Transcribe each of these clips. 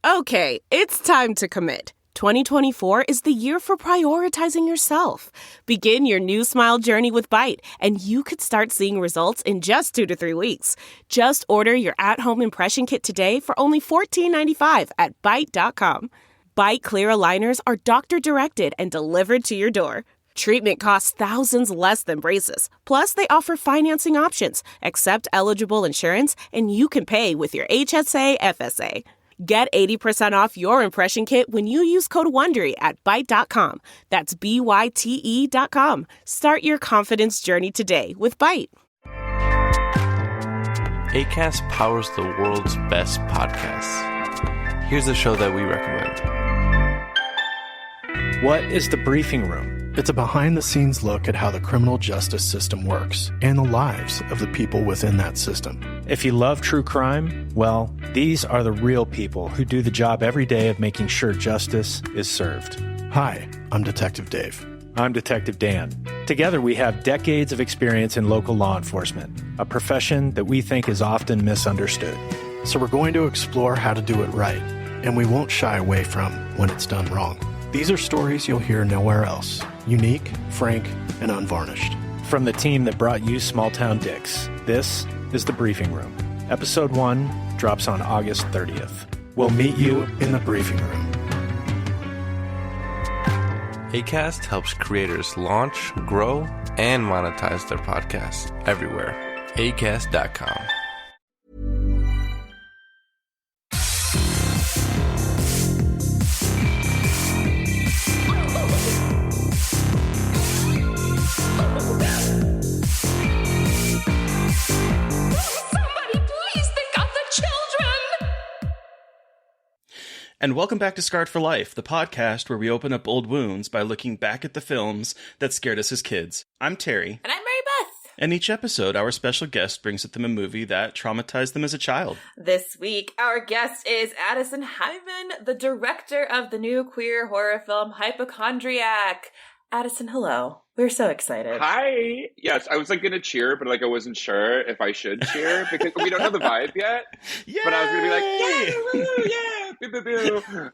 Okay, it's time to commit. 2024 is the year for prioritizing yourself. Begin your new smile journey with Byte, and you could start seeing results in just 2 to 3 weeks. Just order your at-home impression kit today for only $14.95 at Byte.com. Byte Clear aligners are doctor-directed and delivered to your door. Treatment costs thousands less than braces. Plus, they offer financing options, accept eligible insurance, and you can pay with your HSA, FSA. Get 80% off your impression kit when you use code WONDERY at Byte.com. That's BYTE.com. Start your confidence journey today with Byte. Acast powers the world's best podcasts. Here's a show that we recommend. What is The Briefing Room? It's a behind-the-scenes look at how the criminal justice system works and the lives of the people within that system. If you love true crime, well, these are the real people who do the job every day of making sure justice is served. Hi, I'm Detective Dave. I'm Detective Dan. Together we have decades of experience in local law enforcement, a profession that we think is often misunderstood. So we're going to explore how to do it right, and we won't shy away from when it's done wrong. These are stories you'll hear nowhere else. Unique, frank, and unvarnished. From the team that brought you Small Town Dicks, this is The Briefing Room. Episode 1 drops on August 30th. We'll meet you in the briefing room. Acast helps creators launch, grow, and monetize their podcasts everywhere. Acast.com. And welcome back to Scarred for Life, the podcast where we open up old wounds by looking back at the films that scared us as kids. I'm Terry. And I'm Mary Beth. And each episode, our special guest brings with them a movie that traumatized them as a child. This week, our guest is Addison Heimann, the director of the new queer horror film Hypochondriac. Addison, hello. We're so excited. Hi. Yes, I was going to cheer, but I wasn't sure if I should cheer because we don't have the vibe yet. Yay! But I was going to be like, yeah, woo, yeah, boo, boo, boo.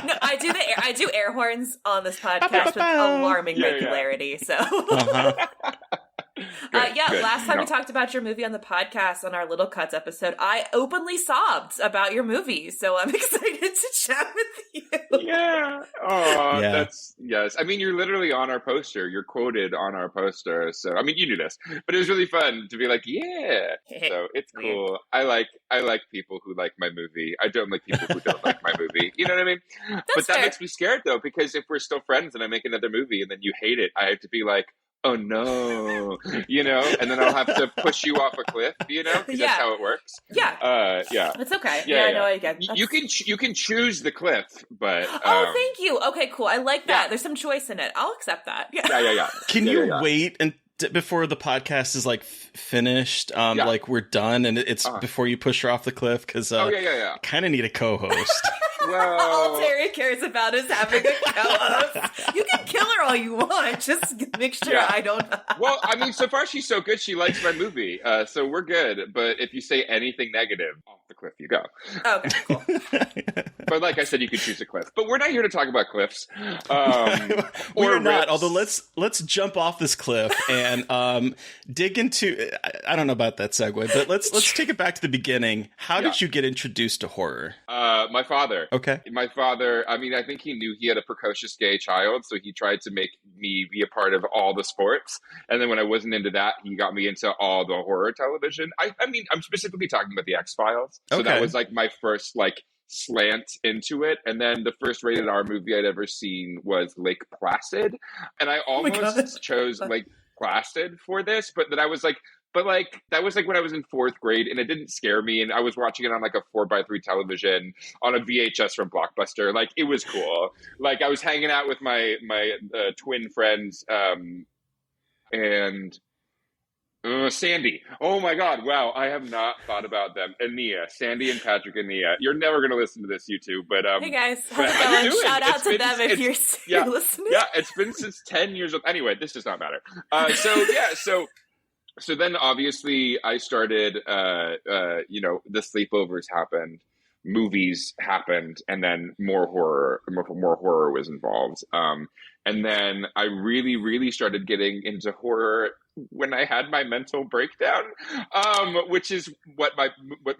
No, I do air horns on this podcast with alarming regularity. So, Good. Last time we talked about your movie on the podcast on our Little Cuts episode, I openly sobbed about your movie. So I'm excited to chat with you. Yeah. Oh, Yeah. Yes. I mean, you're literally on our poster. You're quoted on our poster. So, I mean, you knew this, but it was really fun to be like, yeah. So it's cool. I like people who like my movie. I don't like people who don't like my movie. You know what I mean? But that makes me scared though, because if we're still friends and I make another movie and then you hate it, I have to be like, oh no, and then I'll have to push you off a cliff, because that's how it works. Yeah. Yeah. It's okay. Yeah. No, I get You can choose the cliff, but oh, thank you. Okay, cool. I like that. Yeah. There's some choice in it. I'll accept that. Yeah. Can you wait and before the podcast is finished, like we're done and it's before you push her off the cliff? Because I kind of need a co-host. Well, all Terry cares about is having a co-host. You can kill her all you want. Just make sure I don't. Well, I mean, so far she's so good. She likes my movie, so we're good. But if you say anything negative, off the cliff you go. Okay, cool. But like I said, you could choose a cliff. But we're not here to talk about cliffs. We're not. Although let's jump off this cliff and dig into. I don't know about that segue, but let's take it back to the beginning. How did you get introduced to horror? My father. Okay. My father, I mean, I think he knew he had a precocious gay child, so he tried to make me be a part of all the sports. And then when I wasn't into that, he got me into all the horror television. I mean, I'm specifically talking about the X-Files. So that was like my first slant into it. And then the first rated R movie I'd ever seen was Lake Placid. And I almost chose Lake Placid for this, but then I was like, that was when I was in 4th grade and it didn't scare me. And I was watching it on a 4x3 television on a VHS from Blockbuster. It was cool. I was hanging out with my twin friends, and Sandy. Oh my God. Wow. I have not thought about them. And Nia, Sandy and Patrick and Nia. You're never going to listen to this, you two, but, hey guys, how's it going? Shout out to them if you're listening. Yeah. It's been since 10 years old. Anyway, this does not matter. So then obviously I started, the sleepovers happened movies happened, and then more horror was involved. And then I really, really started getting into horror when I had my mental breakdown, which is what my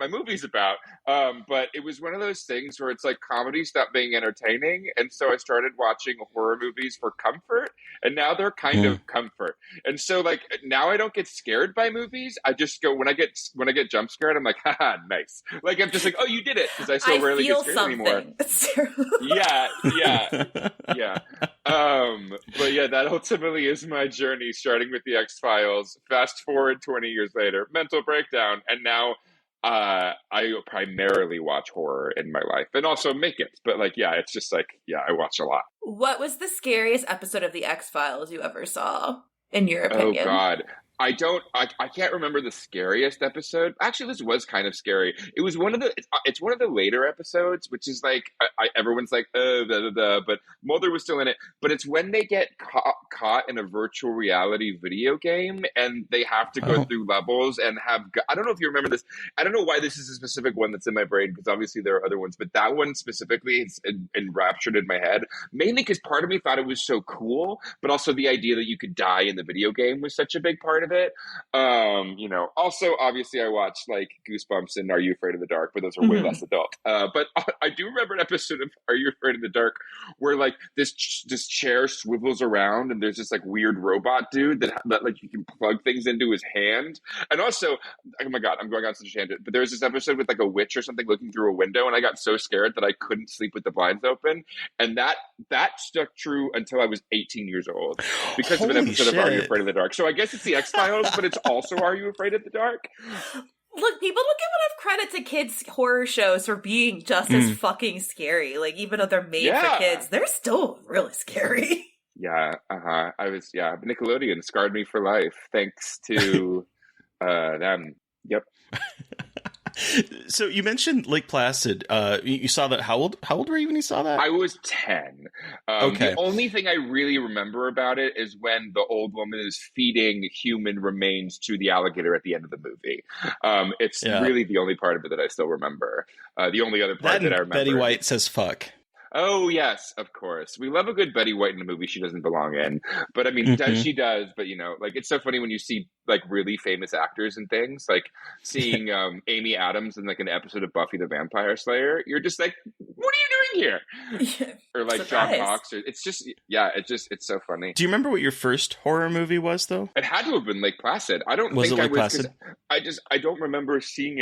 movie's about. But it was one of those things where it's like comedy stopped being entertaining, and so I started watching horror movies for comfort, and now they're kind of comfort. And so like now I don't get scared by movies. I just go when I get jump scared, I'm like, haha, nice. Like I'm just like, oh, you did it, because I so rarely get scared anymore. Yeah. But yeah, that ultimately is my journey, starting with the X-Files, fast forward 20 years later, mental breakdown, and now I primarily watch horror in my life, and also make it. But like, yeah, it's just like, yeah, I watch a lot. What was the scariest episode of the X-Files you ever saw, in your opinion? Oh, God. I can't remember the scariest episode. Actually, this was kind of scary. It was it's one of the later episodes, which is like, everyone's like, but Mulder was still in it. But it's when they get caught in a virtual reality video game, and they have to go through levels and have, I don't know if you remember this. I don't know why this is a specific one that's in my brain, because obviously there are other ones, but that one specifically is enraptured in my head, mainly because part of me thought it was so cool, but also the idea that you could die in the video game was such a big part of it. Also obviously I watched like Goosebumps and Are You Afraid of the Dark, but those are way less adult. But I do remember an episode of Are You Afraid of the Dark where like this chair swivels around, and there's this like weird robot dude that like you can plug things into his hand. And also, oh my God, I'm going on such a tangent, but there was this episode with like a witch or something looking through a window, and I got so scared that I couldn't sleep with the blinds open. And that stuck true until I was 18 years old, because of an episode of Are You Afraid of the Dark. So I guess it's the X-Files, but it's also Are You Afraid of the Dark? Look, people don't give enough credit to kids' horror shows for being just as fucking scary. Like, even though they're made for kids, they're still really scary. Yeah, Nickelodeon scarred me for life, thanks to them. Yep. So you mentioned Lake Placid. You saw that. How old were you when you saw that? I was 10. Okay. The only thing I really remember about it is when the old woman is feeding human remains to the alligator at the end of the movie. It's really the only part of it that I still remember. The only other part that I remember. Betty White says fuck. Oh, yes, of course. We love a good Betty White in a movie she doesn't belong in. But I mean, she does. But, like, it's so funny when you see, like, really famous actors and things. Like, seeing Amy Adams in, like, an episode of Buffy the Vampire Slayer. You're just like, what are you doing here? Or, like, John Cox. It's just, it's so funny. Do you remember what your first horror movie was, though? It had to have been Lake Placid. I don't think I was. I don't remember seeing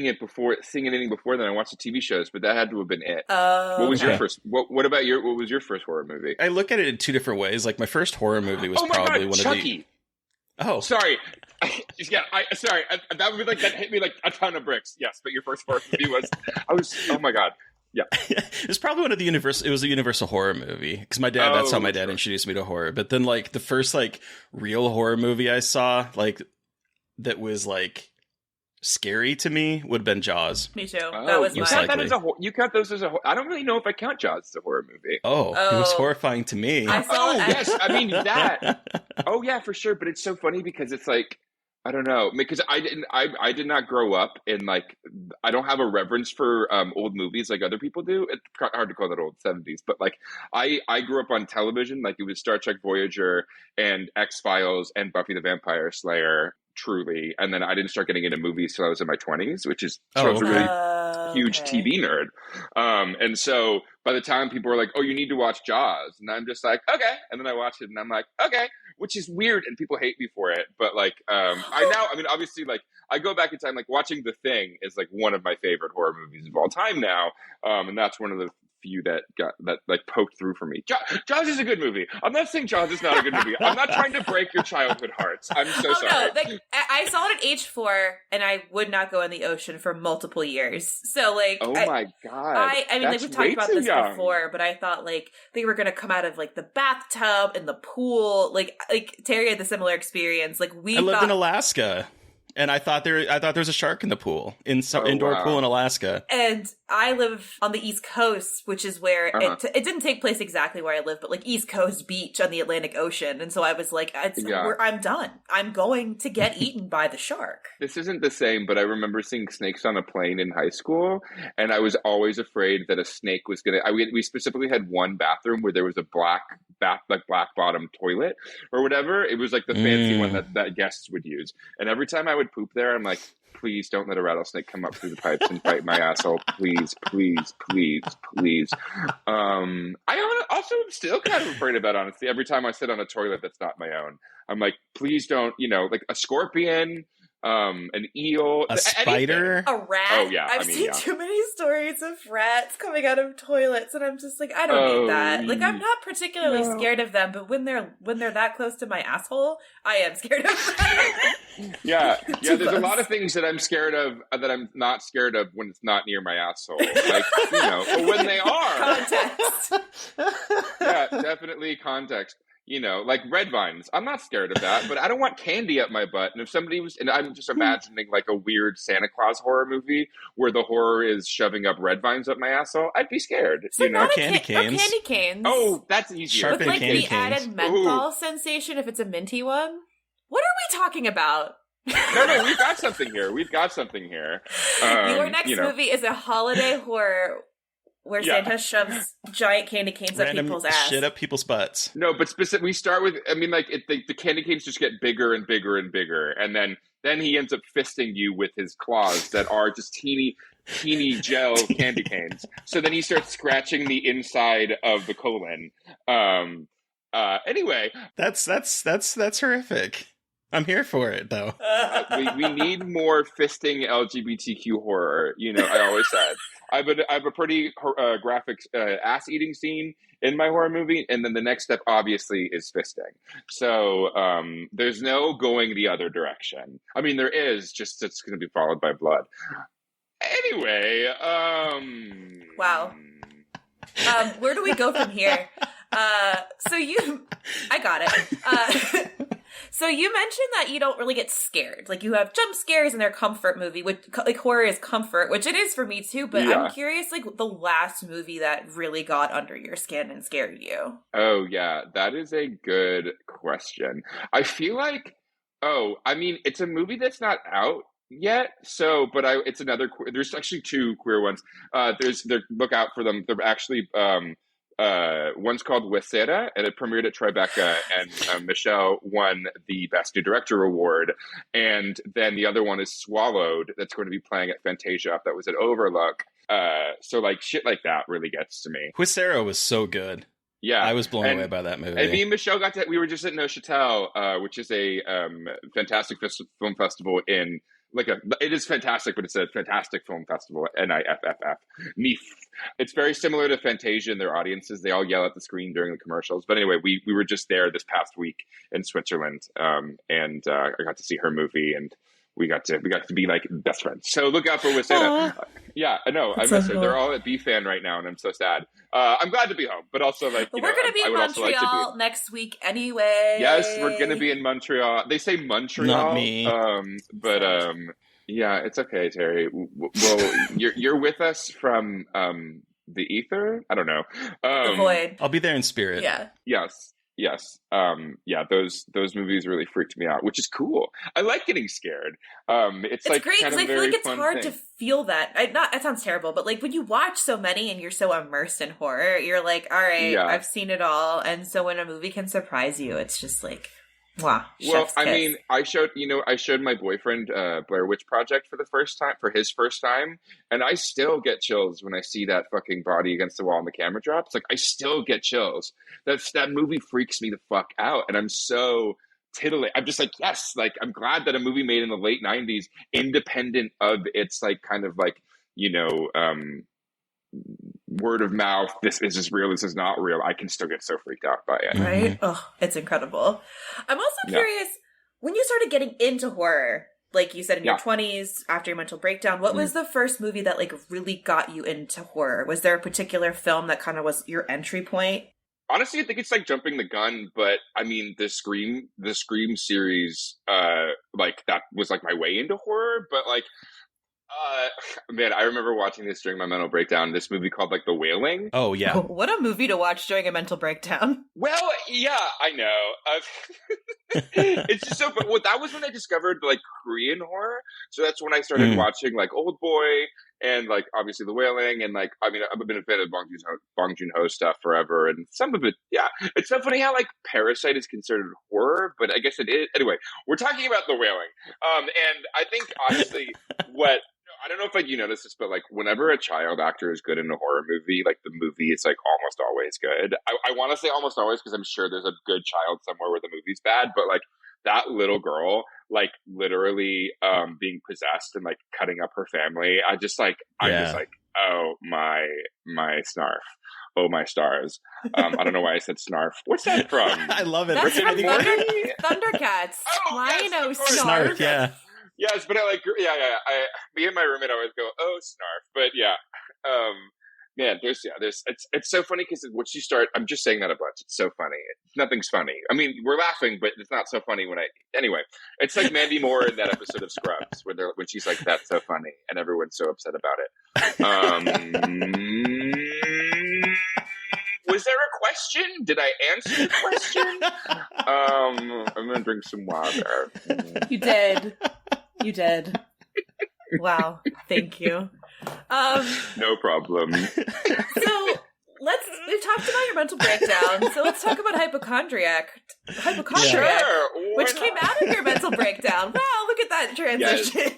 anything before then. I watched the TV shows, but that had to have been it. What was your first? What was your first horror movie? I look at it in two different ways. Like, my first horror movie was probably one Chucky. of the. Oh, sorry. Sorry. That would be like, that hit me like a ton of bricks. Yes, but your first horror movie was. Oh my God. Yeah. It was probably one of the it was a Universal horror movie, because my dad. That's how my dad introduced me to horror. But then, like, the first like real horror movie I saw, like, that was like scary to me, would have been Jaws. Me too. That was you count those as a I don't really know if I count Jaws as a horror movie. Oh, it was horrifying to me. Yes, I mean that. Oh yeah, for sure. But it's so funny because it's like, I don't know, because I did not grow up in, like, I don't have a reverence for old movies like other people do. It's hard to call that old 70s, but like I grew up on television. Like, it was Star Trek Voyager and X-Files and Buffy the Vampire Slayer. Truly. And then I didn't start getting into movies till I was in my 20s, which is I was a really huge TV nerd. And so by the time people were like, oh, you need to watch Jaws, and I'm just like, okay. And then I watched it and I'm like, okay, which is weird and people hate me for it. But like, obviously, like, I go back in time, like, watching The Thing is like one of my favorite horror movies of all time now. And that's one of the few that poked through for me. Jaws is a good movie. I'm not saying Jaws is not a good movie. I'm not trying to break your childhood hearts. I'm so sorry. No, like, I saw it at age 4, and I would not go in the ocean for multiple years. So, like, my God, I mean, like, we've talked about this before, but I thought, like, they were gonna come out of, like, the bathtub and the pool. Like Terry had the similar experience. Like, I lived in Alaska. And I thought there was a shark in the pool, indoor wow. pool in Alaska. And I live on the East Coast, which is where it didn't take place exactly where I live, but like East Coast beach on the Atlantic Ocean. And so I was like, I'm done. I'm going to get eaten by the shark. This isn't the same, but I remember seeing snakes on a plane in high school, and I was always afraid that a snake was going to. We specifically had one bathroom where there was a black bottom toilet or whatever. It was like the fancy one that guests would use. And every time I would poop there, I'm like, please don't let a rattlesnake come up through the pipes and bite my asshole. Please, please, please, please. I also am still kind of afraid about, honestly, every time I sit on a toilet that's not my own. I'm like, please don't, like a scorpion, an eel, a spider, a rat. Oh yeah, I've seen too many stories of rats coming out of toilets, and I'm just like, I don't need that. Like, I'm not particularly scared of them, but when they're that close to my asshole, I am scared of them. Yeah. There's a lot of things that I'm scared of that I'm not scared of when it's not near my asshole. Like, but when they are, Context. Yeah, definitely context. Like red vines. I'm not scared of that, but I don't want candy up my butt. And if somebody was, and I'm just imagining like a weird Santa Claus horror movie where the horror is shoving up red vines up my asshole, I'd be scared. So not candy canes. Not candy canes. Oh, that's easier. With like candy the canes. added menthol sensation if it's a minty one. What are we talking about? No, we've got something here. Your next movie is a holiday horror where Santa shoves giant candy canes up people's ass. Shit up people's butts. No, but we start with, the candy canes just get bigger and bigger and bigger. And then he ends up fisting you with his claws that are just teeny gel candy canes. So then he starts scratching the inside of the colon. Anyway. That's horrific. I'm here for it, though. We need more fisting LGBTQ horror. I always said. I have a pretty graphic ass-eating scene in my horror movie, and then the next step, obviously, is fisting. So there's no going the other direction. I mean, there is, just it's going to be followed by blood. Anyway. Wow. Where do we go from here? I got it. So you mentioned that you don't really get scared. Like, you have jump scares in their comfort movie, which, like, horror is comfort, which it is for me too, but I'm curious, like, the last movie that really got under your skin and scared you. Oh, yeah. That is a good question. I feel like, it's a movie that's not out yet, it's another, there's actually two queer ones. Look out for them. They're actually, one's called Wesera, and it premiered at Tribeca, and Michelle won the Best New Director award. And then the other one is Swallowed, that's going to be playing at Fantasia that was at Overlook. So like shit like that really gets to me. Quisera was so good. Yeah, I was blown away by that movie. And me and Michelle we were just at Neuchâtel, which is a fantastic film festival in. It is fantastic, but it's a fantastic film festival. NIFFF. NIF. It's very similar to Fantasia in their audiences. They all yell at the screen during the commercials. But anyway, we were just there this past week in Switzerland, and I got to see her movie, and we got to be like best friends. So look out for Wesera. Yeah, I know. I miss her. They're all at B-Fan right now, and I'm so sad. I'm glad to be home, but also we're going to be in Montreal next week anyway. Yes, we're going to be in Montreal. They say Montreal, not me. Yeah, it's okay, Terry. Well, you're with us from the ether. I don't know. The void. I'll be there in spirit. Yeah. Yes. Those movies really freaked me out, which is cool. I like getting scared. It's like great because I feel like it's hard thing. to feel that. It sounds terrible, but like when you watch so many and you're so immersed in horror, you're like, all right, I've seen it all. And so when a movie can surprise you, it's just like, wow. Well, I mean, I showed my boyfriend Blair Witch Project for his first time, and I still get chills when I see that fucking body against the wall and the camera drops. Like, I still get chills. That movie freaks me the fuck out, and I'm so titillated. I'm just like, yes, like, I'm glad that a movie made in the late 90s, independent of its like kind of like, word of mouth, this is real, this is not real, I can still get so freaked out by it. Right? Oh, it's incredible. I'm also curious, when you started getting into horror, like you said in your 20s, after your mental breakdown, what was the first movie that like really got you into horror? Was there a particular film that kind of was your entry point? Honestly, I think it's like jumping the gun, but I mean, the Scream series, like that was like my way into horror. But like, man, I remember watching this during my mental breakdown. This movie called like The Wailing. Oh yeah, what a movie to watch during a mental breakdown. Well, yeah, I know. It's just so. But that was when I discovered like Korean horror. So that's when I started watching like Old Boy and like obviously The Wailing, and like I mean I've been a fan of Bong Joon-ho stuff forever, and some of it, yeah. It's so funny how like Parasite is considered horror, but I guess it is. Anyway, we're talking about The Wailing, and I think honestly what. I don't know if like you noticed this, but like whenever a child actor is good in a horror movie, like the movie is like almost always good. I want to say almost always because I'm sure there's a good child somewhere where the movie's bad, but like that little girl, like literally being possessed and like cutting up her family. I'm just like, oh my snarf. Oh my stars. I don't know why I said snarf. What's that from? I love it. That's from Thundercats. Rhino snarf. Snarf, yeah. Yes, but I like, me and my roommate always go, oh, snarf. But yeah, man, it's so funny because once you start, I'm just saying that a bunch. It's so funny. Nothing's funny. I mean, we're laughing, but it's not so funny anyway, it's like Mandy Moore in that episode of Scrubs when she's like, that's so funny. And everyone's so upset about it. Was there a question? Did I answer the question? I'm going to drink some water. You did. Wow. Thank you. No problem. So we've talked about your mental breakdown. So let's talk about Hypochondriac, sure, which came out of your mental breakdown. Wow, look at that transition.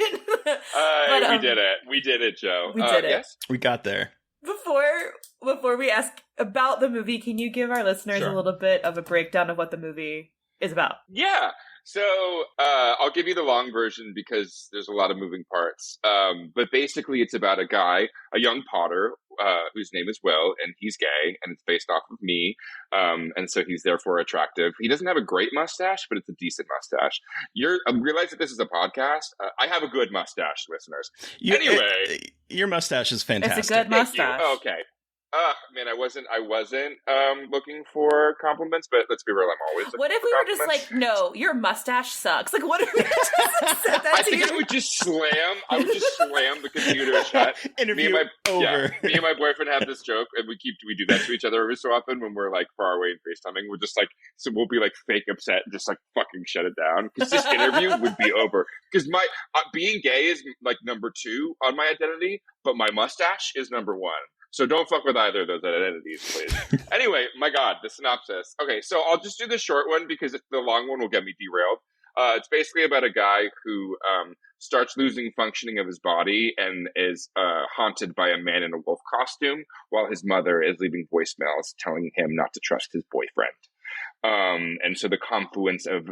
Yes. We did it, Joe. We did it. Yes? We got there. Before we ask about the movie, can you give our listeners a little bit of a breakdown of what the movie is about? Yeah. So I'll give you the long version because there's a lot of moving parts. But basically, it's about a young potter whose name is Will, and he's gay, and it's based off of me. And so he's therefore attractive. He doesn't have a great mustache, but it's a decent mustache. Realize that this is a podcast. I have a good mustache, listeners. Anyway, your mustache is fantastic. It's a good mustache. Okay. Man, I wasn't looking for compliments, but let's be real, I'm always looking What if for we were just compliments. like, no, your mustache sucks? Like, what if we just said that I think I would just slam the computer shut. Interview over. Yeah, me and my boyfriend have this joke, and we do that to each other every so often when we're like far away and FaceTiming. We're just like, so we'll be like fake upset and just like fucking shut it down because this interview would be over. Because my being gay is like number 2 on my identity, but my mustache is number 1. So don't fuck with either of those identities, please. Anyway, my God, the synopsis. Okay, so I'll just do the short one because the long one will get me derailed. It's basically about a guy who starts losing functioning of his body and is haunted by a man in a wolf costume while his mother is leaving voicemails telling him not to trust his boyfriend. And so the confluence of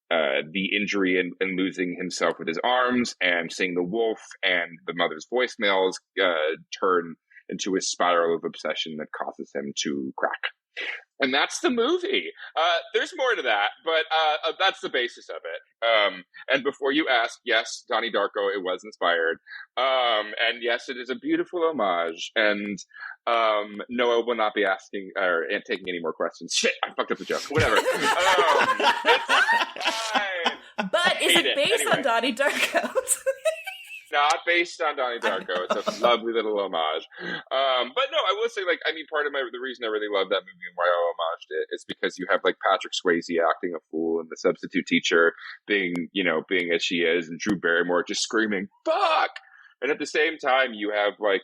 the injury and losing himself with his arms and seeing the wolf and the mother's voicemails turn into a spiral of obsession that causes him to crack. And that's the movie. There's more to that, but that's the basis of it. And before you ask, yes, Donnie Darko, it was inspired. And yes, it is a beautiful homage. And Noah will not be asking or taking any more questions. Shit, I fucked up the joke. Whatever. But is it based on Donnie Darko? Not based on Donnie Darko. It's a lovely little homage. But no, I will say, like, I mean, part of the reason I really love that movie and why I homaged it is because you have, like, Patrick Swayze acting a fool and the substitute teacher being as she is, and Drew Barrymore just screaming, fuck! And at the same time, you have, like,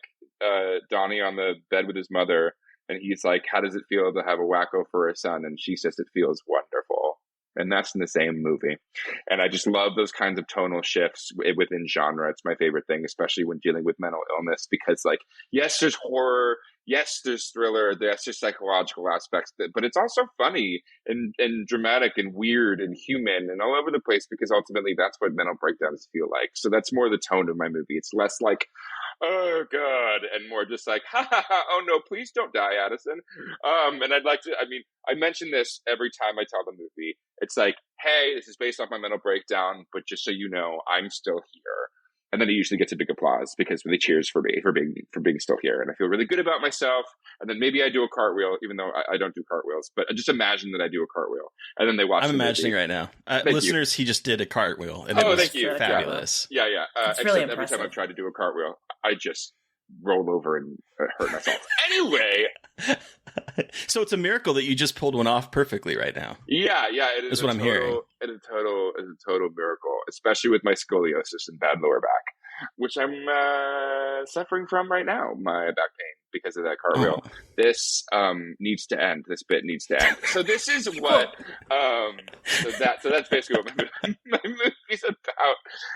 Donnie on the bed with his mother, and he's like, how does it feel to have a wacko for a son? And she says it feels wonderful. And that's in the same movie. And I just love those kinds of tonal shifts within genre. It's my favorite thing, especially when dealing with mental illness, because, like, yes, there's horror. Yes, there's thriller. Yes, there's psychological aspects, but it's also funny and dramatic and weird and human and all over the place, because ultimately that's what mental breakdowns feel like. So that's more the tone of my movie. It's less like, oh God, and more just like, ha ha ha, oh no, please don't die, Addison. And I'd like to, I mean, I mention this every time I tell the movie. It's like, hey, this is based off my mental breakdown, but just so you know, I'm still here. And then he usually gets a big applause because they cheers for me for being still here, and I feel really good about myself. And then maybe I do a cartwheel, even though I don't do cartwheels. But just imagine that I do a cartwheel, and then they watch. I'm the imagining movie. right now, listeners. He just did a cartwheel, and it was thank you. fabulous. Yeah. It's really except every impressive. time I've tried to do a cartwheel, I just roll over and hurt myself. Anyway. So it's a miracle that you just pulled one off perfectly right now. Yeah, it is. That's what I'm hearing. It's a total miracle, especially with my scoliosis and bad lower back, which I'm suffering from right now. My back pain because of that cartwheel. Oh. This needs to end. This bit needs to end. So this is what. So that's basically what my movie's about.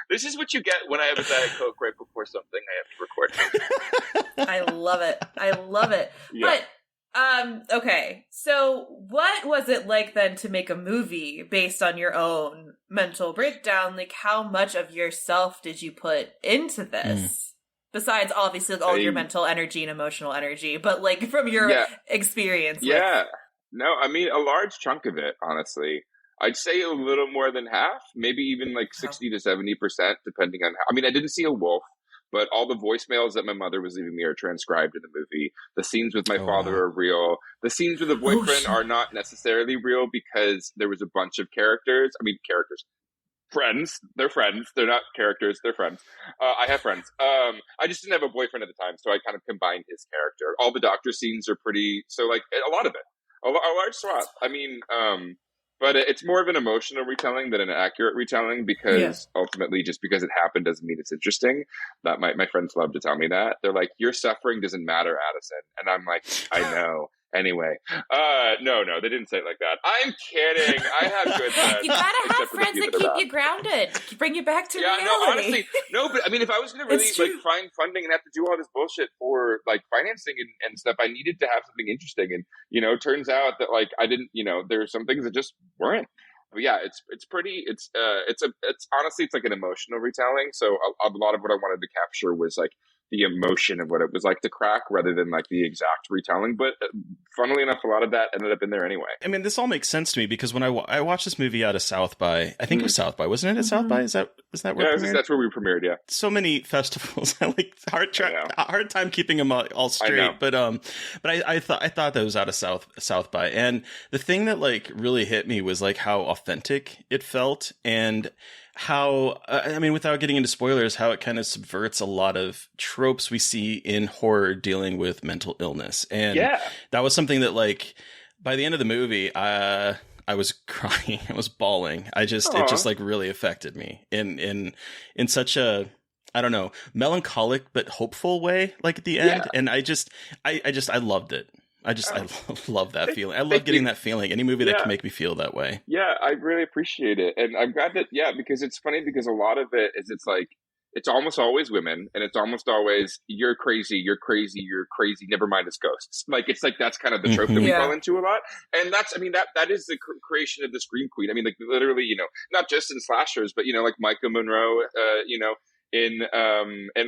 This is what you get when I have a Diet Coke right before something I have to record. I love it. Yeah. But okay, so what was it like then to make a movie based on your own mental breakdown? Like, how much of yourself did you put into this? Besides, obviously, like, all your mental energy and emotional energy, but like from your experience. Yeah. No, I mean, a large chunk of it, honestly. I'd say a little more than half, maybe even like 60 to 70%, depending on how. I mean, I didn't see a wolf. But all the voicemails that my mother was leaving me are transcribed in the movie. The scenes with my father are real. The scenes with the boyfriend are not necessarily real because there was a bunch of characters. I mean, characters. Friends. They're friends. They're not characters. They're friends. I have friends. I just didn't have a boyfriend at the time, so I kind of combined his character. All the doctor scenes are pretty... So, like, a lot of it. A large swath. I mean... But it's more of an emotional retelling than an accurate retelling because ultimately, just because it happened doesn't mean it's interesting. That my friends love to tell me that. They're like, your suffering doesn't matter, Addison. And I'm like, I know. Anyway, no, they didn't say it like that. I'm kidding. I have good friends. You gotta have friends that keep you grounded, bring you back to reality. No, honestly, no. But I mean, if I was going to really like find funding and have to do all this bullshit for like financing and stuff, I needed to have something interesting. And it turns out that like I didn't. There are some things that just weren't. But yeah, it's honestly it's like an emotional retelling. So a lot of what I wanted to capture was like the emotion of what it was like to crack rather than like the exact retelling. But funnily enough, a lot of that ended up in there anyway. I mean, this all makes sense to me because when I watched this movie out of South by, I think it was South by, wasn't it at South by? Is that where it premiered? That's where we premiered, yeah. So many festivals. I like hard time keeping them all straight. But I thought that was out of South by. And the thing that like really hit me was like how authentic it felt and how, I mean, without getting into spoilers, how it kind of subverts a lot of tropes we see in horror dealing with mental illness. And that was something that, like, by the end of the movie, I was crying. I was bawling. It just like really affected me in such a, I don't know, melancholic but hopeful way, like at the end. And I loved it. I love that feeling. I love getting that feeling. Any movie that can make me feel that way. Yeah, I really appreciate it. And I'm glad that, because it's funny because a lot of it is, it's like, it's almost always women and it's almost always, you're crazy, never mind, it's ghosts. Like, it's like, that's kind of the trope that we fall into a lot. And that's, I mean, that is the creation of the Scream Queen. I mean, like literally, not just in slashers, but, like Micah Monroe, in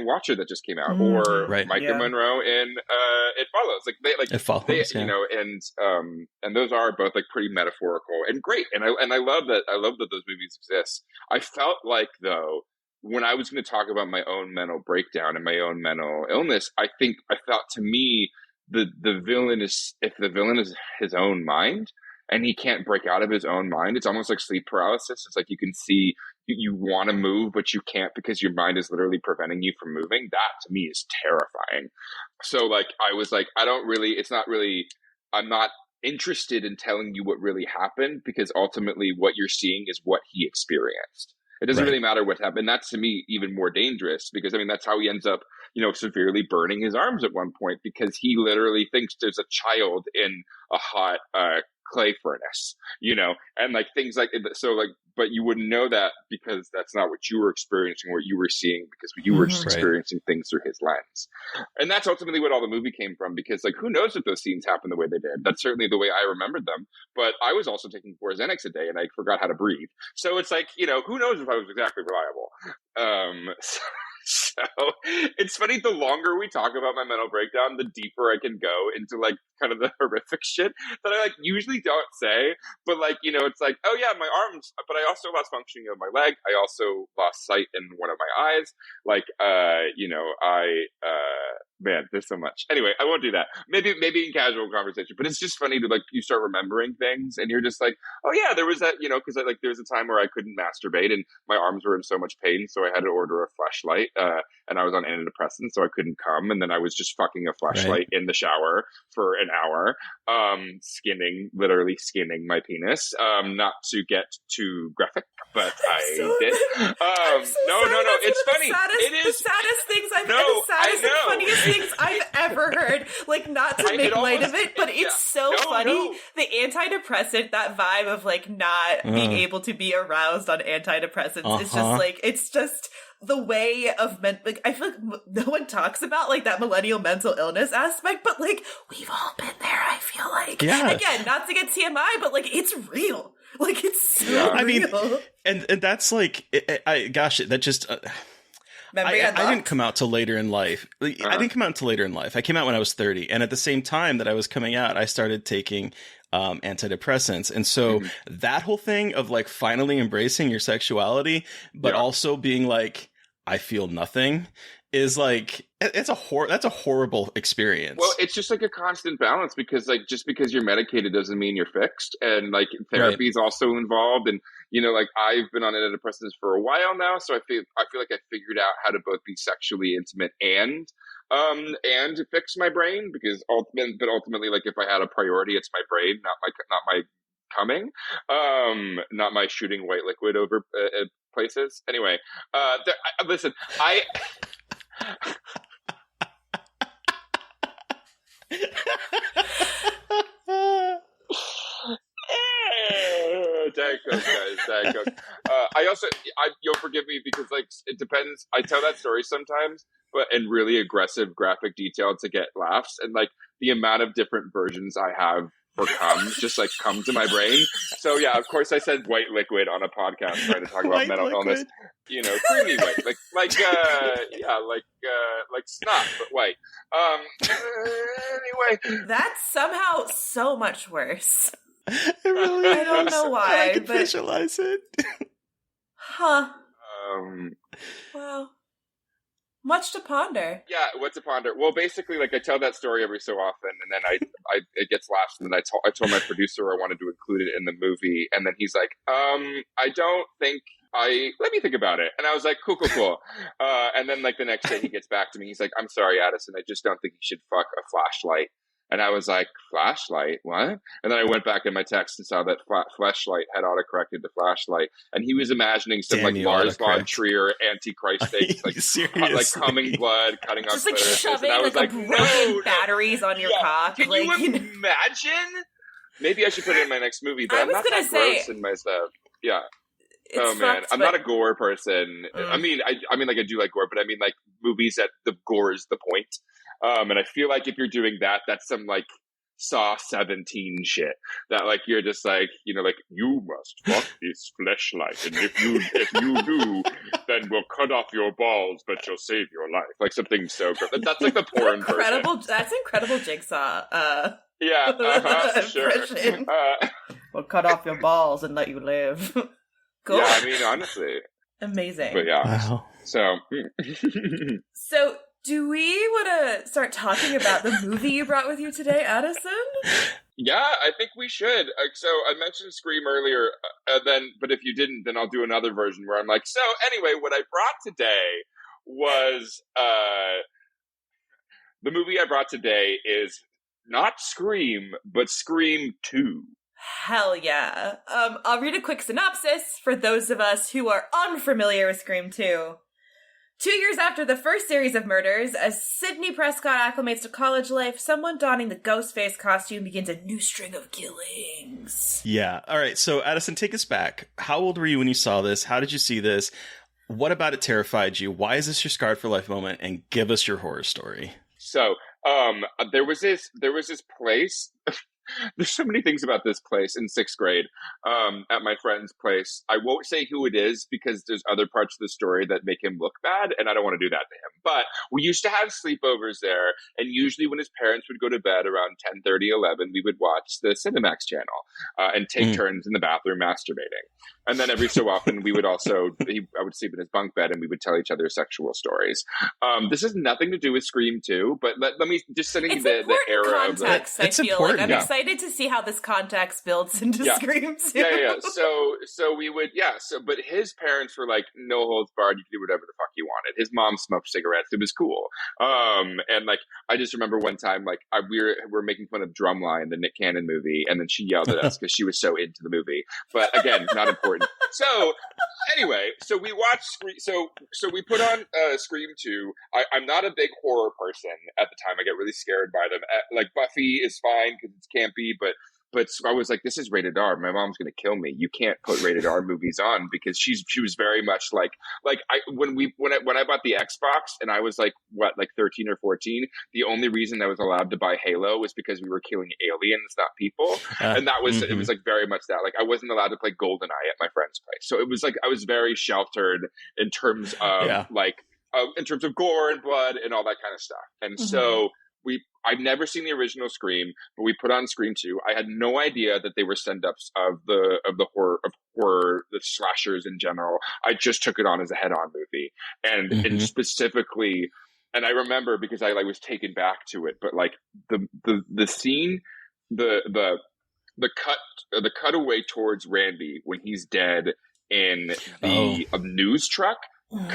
Watcher that just came out, or Micah Monroe in It Follows. It Follows, and those are both like pretty metaphorical and great. And I love that those movies exist. I felt like though, when I was going to talk about my own mental breakdown and my own mental illness, I felt to me the villain is, if the villain is his own mind and he can't break out of his own mind, it's almost like sleep paralysis. It's like you can see you want to move, but you can't because your mind is literally preventing you from moving. That to me is terrifying. So like, I was like, I'm not interested in telling you what really happened because ultimately what you're seeing is what he experienced. It doesn't really matter what happened. That's to me even more dangerous because I mean, that's how he ends up, severely burning his arms at one point because he literally thinks there's a child in a hot, clay furnace, and like things like so like, but you wouldn't know that because that's not what you were experiencing, what you were seeing, because you were just experiencing things through his lens. And that's ultimately what all the movie came from, because like, who knows if those scenes happened the way they did? That's certainly the way I remembered them. But I was also taking 4 Xanax a day and I forgot how to breathe. So it's like, who knows if I was exactly reliable. So it's funny, the longer we talk about my mental breakdown, the deeper I can go into like kind of the horrific shit that I like usually don't say. But like, you know, it's like, oh yeah, my arms, but I also lost functioning of my leg. I also lost sight in one of my eyes. Like, you know, man, there's so much. Anyway, I won't do that. Maybe in casual conversation, but it's just funny to like, you start remembering things and you're just like, oh yeah, there was that, you know, cause like there was a time where I couldn't masturbate and my arms were in so much pain. So I had to order a fleshlight, and I was on antidepressants, so I couldn't come. And then I was just fucking a fleshlight in the shower for an hour, literally skinning my penis. Not to get too graphic, but I did. No, it's funny. It is the saddest things the saddest and funniest things I've ever heard. Like, not to make light of it, but it's so funny. No. The antidepressant, that vibe of like not being able to be aroused on antidepressants is just like, it's just the way of like, I feel like no one talks about like that millennial mental illness aspect, but like we've all been there. I feel like, again, not to get TMI, but like it's real. Like it's so real. I mean, and that's like, that just. I didn't come out till later in life. I didn't come out until later in life. I came out when I was 30, and at the same time that I was coming out, I started taking antidepressants. And so that whole thing of like finally embracing your sexuality, but also being like, I feel nothing, is like, that's a horrible experience. Well, it's just like a constant balance, because like just because you're medicated doesn't mean you're fixed, and like therapy is also involved. And you know, like I've been on antidepressants for a while now, so I feel like I figured out how to both be sexually intimate and fix my brain, because ultimately, like if I had a priority, it's my brain, not my coming, not my shooting white liquid over places. Anyway, listen, Diet Coke, guys, Diet Coke. You'll forgive me because like it depends. I tell that story sometimes, but in really aggressive graphic detail to get laughs, and like the amount of different versions I have for cum just like come to my brain. So yeah, of course I said white liquid on a podcast trying to talk about mental illness. You know, creamy white, like snot, but white. Anyway, that's somehow so much worse. It really I don't know why. I can visualize it. Huh. Wow. Much to ponder. Yeah, what to ponder? Well, basically, like I tell that story every so often, and then it gets laughs, and then I told my producer I wanted to include it in the movie, and then he's like, I don't think let me think about it. And I was like, cool. And then like the next day he gets back to me, he's like, I'm sorry, Addison, I just don't think you should fuck a flashlight. And I was like, flashlight? What? And then I went back in my text and saw that flashlight had autocorrected the flashlight. And he was imagining some like Lars von Trier Antichrist things, like coming blood, cutting off just like shoving like broken batteries on your cock. Can you imagine? Maybe I should put it in my next movie, but I'm not that gross in my stuff. Yeah. Man, I'm not a gore person. I mean, like I do like gore, but I mean like movies that the gore is the point. And I feel like if you're doing that, that's some like Saw 17 shit. That like you're just like, you know, like you must fuck this fleshlight, and if you do, then we'll cut off your balls, but you'll save your life. Like something so gross. That's like the porn version. That's incredible Jigsaw. Sure. We'll cut off your balls and let you live. Cool. Yeah, I mean, honestly. Amazing. But yeah. Wow. So, do we want to start talking about the movie you brought with you today, Addison? Yeah, I think we should. So, I mentioned Scream earlier, but if you didn't, then I'll do another version where I'm like, so anyway, what I brought today was, the movie I brought today is not Scream, but Scream 2. Hell yeah. I'll read a quick synopsis for those of us who are unfamiliar with Scream 2. 2 years after the first series of murders, as Sidney Prescott acclimates to college life, someone donning the Ghostface costume begins a new string of killings. Yeah. All right. So, Addison, take us back. How old were you when you saw this? How did you see this? What about it terrified you? Why is this your scarred for life moment? And give us your horror story. So, there was this place. There's so many things about this place in 6th grade at my friend's place. I won't say who it is because there's other parts of the story that make him look bad, and I don't want to do that to him. But we used to have sleepovers there, and usually when his parents would go to bed around 10:30, 11, we would watch the Cinemax channel and take turns in the bathroom masturbating. And then every so often we would also, I would sleep in his bunk bed and we would tell each other sexual stories. This has nothing to do with Scream 2, but let me just setting the era context, of I feel like I'm excited to see how this context builds into Scream 2. Yeah. So we would, but his parents were like, no holds barred, you can do whatever the fuck you wanted. His mom smoked cigarettes, it was cool. And like, I just remember one time, like, we were making fun of Drumline, the Nick Cannon movie, and then she yelled at us because she was so into the movie. But again, not important. So anyway, so we watched so we put on Scream 2. I'm not a big horror person at the time. I get really scared by them. Like Buffy is fine because it's campy, but I was like, this is rated R. My mom's going to kill me. You can't put rated R movies on, because she was very much like when I bought the Xbox and I was like 13 or 14, the only reason I was allowed to buy Halo was because we were killing aliens, not people. And that was, it was like very much that, like, I wasn't allowed to play GoldenEye at my friend's place. So it was like, I was very sheltered in terms of in terms of gore and blood and all that kind of stuff. And so I've never seen the original Scream, but we put on Scream 2. I had no idea that they were send-ups of the horror, the slashers in general. I just took it on as a head-on movie, and specifically, and I remember because I was taken back to it. But like the scene, the cutaway towards Randy when he's dead in the news truck.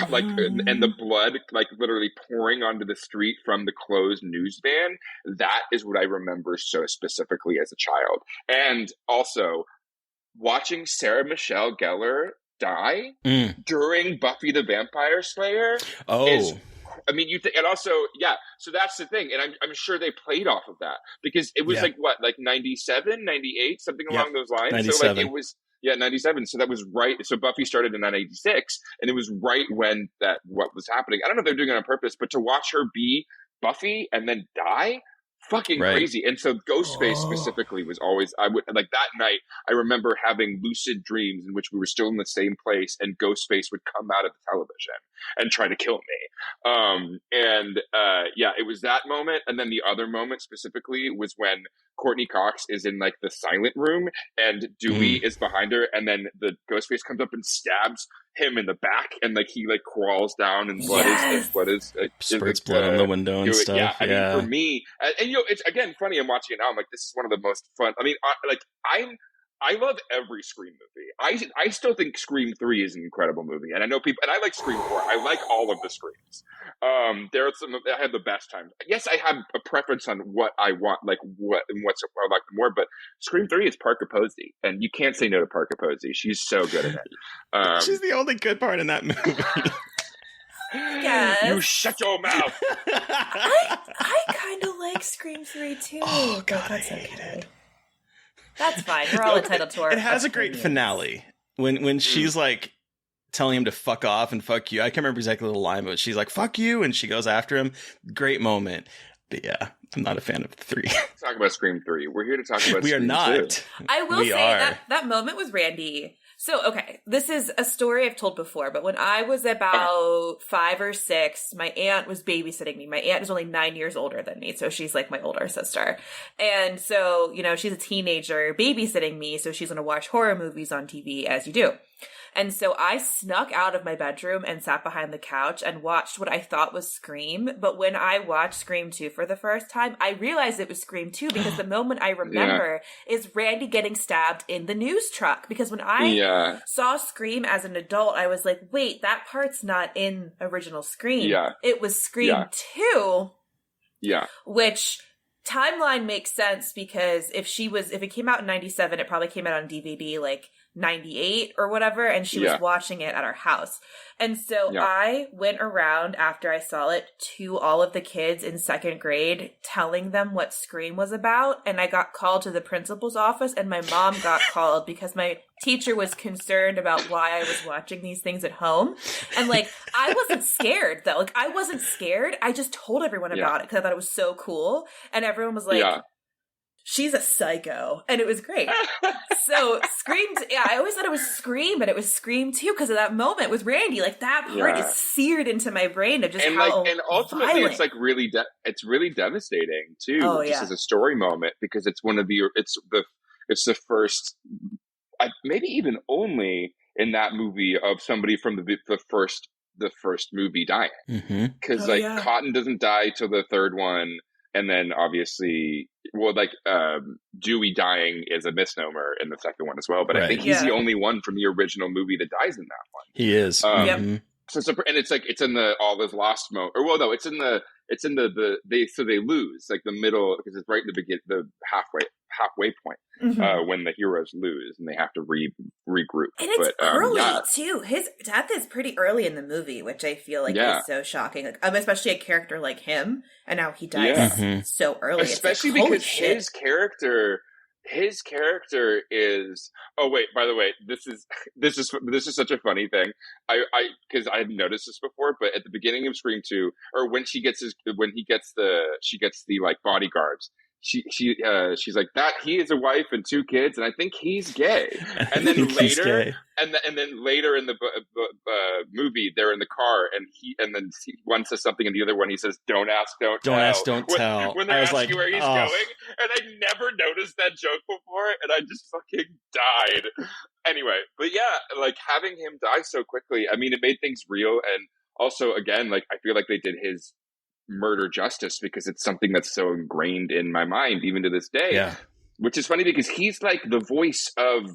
Like, and the blood like literally pouring onto the street from the closed news van. That is what I remember so specifically as a child. And also watching Sarah Michelle Gellar die during Buffy the Vampire Slayer is, I mean, and also, so that's the thing. And I'm sure they played off of that, because it was like 97, 98, something along those lines. 97. So like it was, 97. So that was right. So Buffy started in 1986, and it was right when what was happening. I don't know if they're doing it on purpose, but to watch her be Buffy and then die, fucking crazy. And so Ghostface specifically was always, I would like that night, I remember having lucid dreams in which we were still in the same place and Ghostface would come out of the television and try to kill me. It was that moment. And then the other moment specifically was when Courtney Cox is in like the silent room and Dewey is behind her, and then the Ghostface comes up and stabs him in the back, and like he like crawls down and blood is spurts blood on the window and stuff. I mean, for me, and you know, it's again funny. I'm watching it now. I'm like, this is one of the most fun. I mean, I love every Scream movie. I still think Scream 3 is an incredible movie, and I know people, and I like Scream 4. I like all of the Screams. There are some I have the best times. Yes, I have a preference on what I want, like what's I like more. But Scream 3 is Parker Posey, and you can't say no to Parker Posey. She's so good at it. She's the only good part in that movie. Yes. You shut your mouth. I kind of like Scream 3 too. Oh God, that's okay. That's fine. We're all entitled to our. It has a great finale when she's like telling him to fuck off and fuck you. I can't remember exactly the line, but she's like "fuck you" and she goes after him. Great moment. But yeah, I'm not a fan of 3. Talk about Scream 3. We're here to talk about. We Scream are not. 2. I will say that moment with Randy. So, okay, this is a story I've told before, but when I was about 5 or 6, my aunt was babysitting me. My aunt is only 9 years older than me, so she's like my older sister. And so, you know, she's a teenager babysitting me, so she's going to watch horror movies on TV, as you do. And so I snuck out of my bedroom and sat behind the couch and watched what I thought was Scream. But when I watched Scream 2 for the first time, I realized it was Scream 2 because the moment I remember is Randy getting stabbed in the news truck. Because when I saw Scream as an adult, I was like, wait, that part's not in original Scream. Yeah. It was Scream 2. Yeah. Which timeline makes sense because if it came out in 97, it probably came out on DVD like 98 or whatever, and she was watching it at our house. And so I went around after I saw it to all of the kids in 2nd grade telling them what Scream was about, and I got called to the principal's office, and my mom got called because my teacher was concerned about why I was watching these things at home. And like, I wasn't scared though. Like, I wasn't scared. I just told everyone about it because I thought it was so cool. And everyone was like, she's a psycho, and it was great. So Scream, I always thought it was Scream, but it was Scream 2 because of that moment with Randy. Like that part is seared into my brain of just and how and ultimately violent. it's like it's really devastating too, just yeah. as a story moment, because it's the first, maybe even only in that movie of somebody from the first movie dying, because Cotton doesn't die till the third one. And then obviously, Dewey dying is a misnomer in the second one as well. But I think he's the only one from the original movie that dies in that one. He is. So it's in the all those lost moment. Or well, no, it's in the they lose like the middle, because it's right in the beginning, the halfway point when the heroes lose and they have to regroup. And it's early too. His death is pretty early in the movie, which I feel like is so shocking. Like, especially a character like him, and now he dies so early. Especially because his character is. Oh wait, by the way, this is such a funny thing. Because I had noticed this before, but at the beginning of Scream 2, or when she gets the like bodyguards. She's like that. He has a wife and 2 kids, and I think he's gay. And then later, and then later in the movie, they're in the car, and then one says something, and the other one he says, "Don't ask, don't tell." Don't ask, don't tell. When they're asking where he's going, and I never noticed that joke before, and I just fucking died. Anyway, but yeah, like having him die so quickly, I mean, it made things real, and also again, like I feel like they did his murder justice, because it's something that's so ingrained in my mind even to this day, which is funny because he's like the voice of,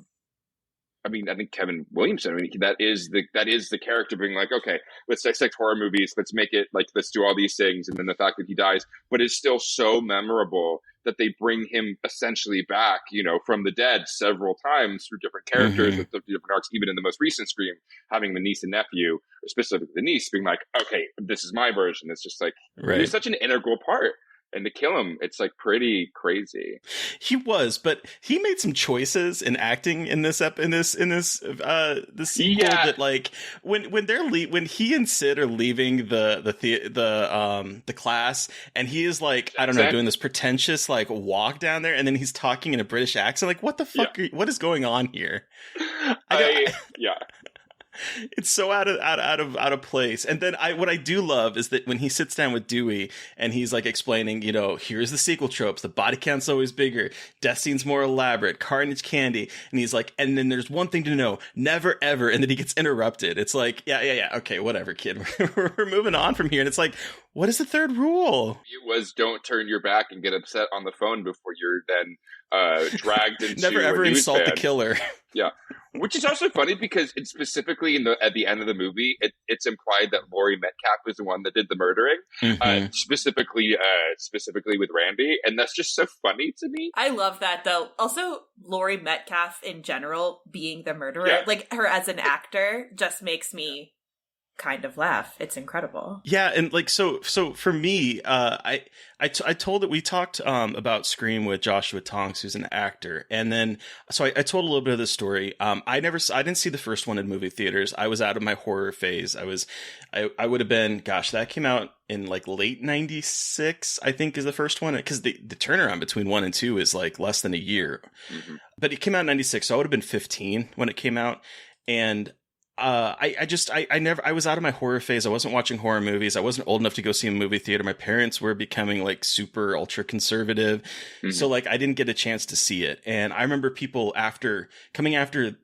I think Kevin Williamson, that is the character being like, okay, let's dissect horror movies, let's make it like, let's do all these things, and then the fact that he dies, but is still so memorable that they bring him essentially back, from the dead several times through different characters with different arcs, even in the most recent Scream, having the niece and nephew, or specifically the niece, being like, okay, this is my version. It's just like, he's such an integral part. And to kill him, it's like pretty crazy. He was, but he made some choices in acting in this sequel that like when he and Sid are leaving the class, and he is like, I don't know, doing this pretentious like walk down there, and then he's talking in a British accent. Like, what the fuck? What is going on here? It's so out of place. And then what I do love is that when he sits down with Dewey and he's like explaining, here's the sequel tropes. The body count's always bigger. Death scene's more elaborate. Carnage candy. And he's like, and then there's one thing to know. Never, ever. And then he gets interrupted. It's like, yeah. Okay, whatever, kid. We're moving on from here. And it's like, what is the third rule? It was don't turn your back and get upset on the phone before you're then dragged into never ever insult the killer. Yeah. Which is also funny because it's specifically at the end of the movie, it's implied that Laurie Metcalf was the one that did the murdering, specifically with Randy, and that's just so funny to me. I love that though. Also, Laurie Metcalf in general being the murderer, like her as an actor, just makes me kind of laugh. It's incredible. Yeah, and like so for me, I told that we talked about Scream with Joshua Tonks, who's an actor, and then so I told a little bit of the story. I didn't see the first one in movie theaters. I was out of my horror phase. I would have been, gosh, that came out in like late 96, I think, is the first one, because the turnaround between 1 and 2 is like less than a year. But it came out in 96, so I would have been 15 when it came out, and I was out of my horror phase. I wasn't watching horror movies. I wasn't old enough to go see a movie theater. My parents were becoming like super ultra conservative. So like I didn't get a chance to see it. And I remember people coming after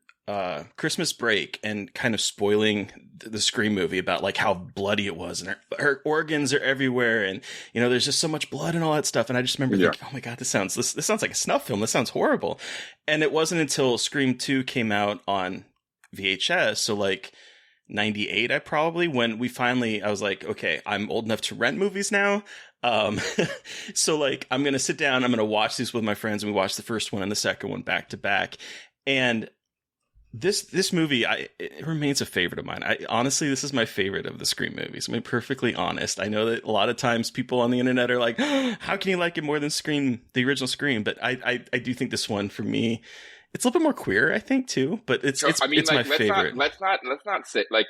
Christmas break and kind of spoiling the Scream movie about like how bloody it was, and her organs are everywhere, and there's just so much blood and all that stuff. And I just remember thinking, oh my God, this sounds like a snuff film. This sounds horrible. And it wasn't until Scream 2 came out on VHS, so like 98, when I was like, okay, I'm old enough to rent movies now. So like I'm gonna sit down, I'm gonna watch these with my friends, and we watched the first one and the second one back to back. And this movie, it remains a favorite of mine. Honestly, this is my favorite of the Scream movies. I'm perfectly honest. I know that a lot of times people on the internet are like, oh, how can you like it more than the original Scream? But I do think this one, for me, it's a little bit more queer, I think, too, but it's my favorite. Let's not say like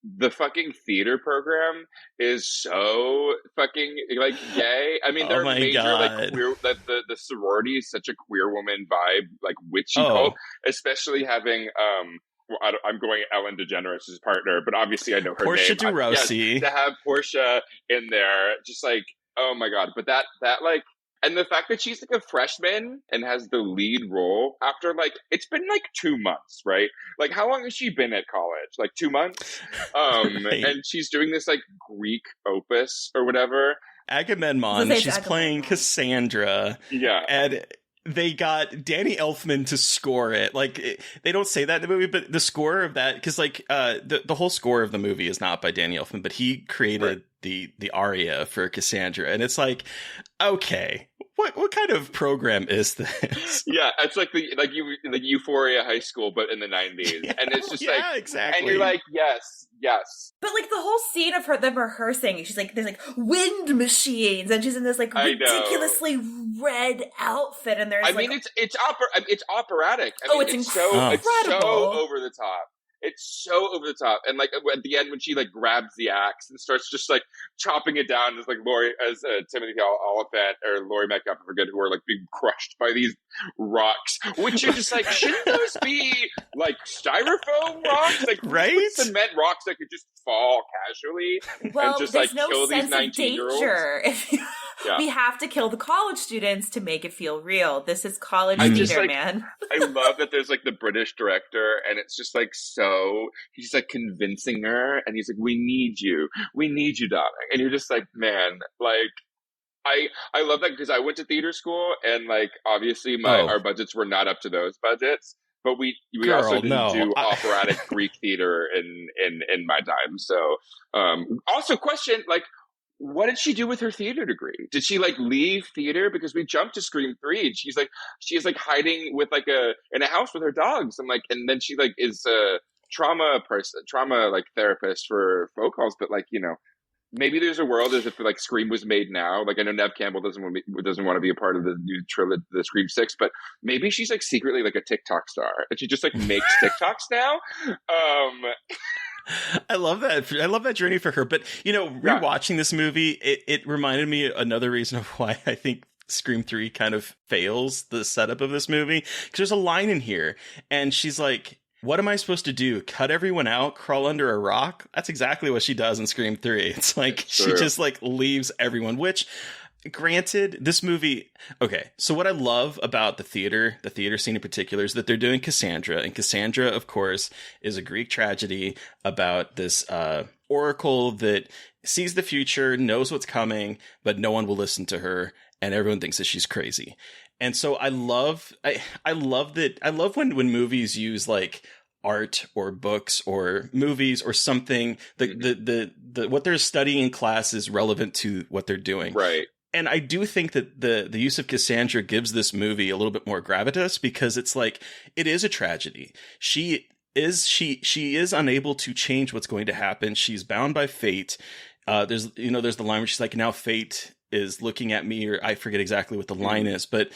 the fucking theater program is so fucking like gay. I mean, there are major like queer. The sorority is such a queer woman vibe, like witchy cult, especially having I'm going Ellen DeGeneres' partner, but obviously I know her Portia name. de Rossi. To have Portia in there, just like, oh my god! But that like, and the fact that she's like a freshman and has the lead role after like it's been like 2 months, right? Like, how long has she been at college? Like 2 months. Right. And she's doing this like Greek opus or whatever. Agamemnon. She's playing Cassandra. Yeah, and they got Danny Elfman to score it. Like, they don't say that in the movie, but the score of that, because like the whole score of the movie is not by Danny Elfman, but he created the aria for Cassandra, and it's like, okay, what kind of program is this? Yeah, it's like like Euphoria High School, but in the 90s, and it's just exactly, and you're like, yes. But like the whole scene of them rehearsing, she's like, there's like wind machines, and she's in this like ridiculously red outfit, and there's it's operatic. I mean, it's incredible. It's so over the top. It's so over the top, and like at the end when she like grabs the axe and starts just like chopping it down as like Timothy Oliphant or Laurie Metcalf, I forget, who are like being crushed by these rocks, which you're just like, shouldn't those be like styrofoam rocks, like cement rocks that could just fall casually and just like kill these 19-year-olds? We have to kill the college students to make it feel real. This is college theater, man. I love that there's like the British director, and it's just like he's like convincing her, and he's like, we need you, darling. And you're just like, man, like I love that, because I went to theater school, and like obviously our budgets were not up to those budgets, but we also didn't do operatic Greek theater in my time. So also question, like, what did she do with her theater degree? Did she like leave theater? Because we jumped to Scream 3, and she's like hiding with like in a house with her dogs. And then she like is a trauma like therapist for folk halls. But like, you know, maybe there's a world as if like Scream was made now. Like, I know Nev Campbell doesn't want to be a part of the new trilogy, the Scream 6, but maybe she's like secretly like a TikTok star, and she just like makes TikToks now. I love that. I love that journey for her. But, you know, rewatching this movie, it reminded me another reason of why I think Scream 3 kind of fails the setup of this movie. Because there's a line in here, and she's like, what am I supposed to do? Cut everyone out? Crawl under a rock? That's exactly what she does in Scream 3. It's like, she just like leaves everyone, which... Granted, this movie... Okay, so what I love about the theater scene in particular, is that they're doing Cassandra. And Cassandra, of course, is a Greek tragedy about this oracle that sees the future, knows what's coming, but no one will listen to her, and everyone thinks that she's crazy. And so I love when movies use like art or books or movies or something, the what they're studying in class is relevant to what they're doing. Right. And I do think that the use of Cassandra gives this movie a little bit more gravitas, because it's like, it is a tragedy. She is unable to change what's going to happen. She's bound by fate. There's the line where she's like, now fate is looking at me, or I forget exactly what the line is, but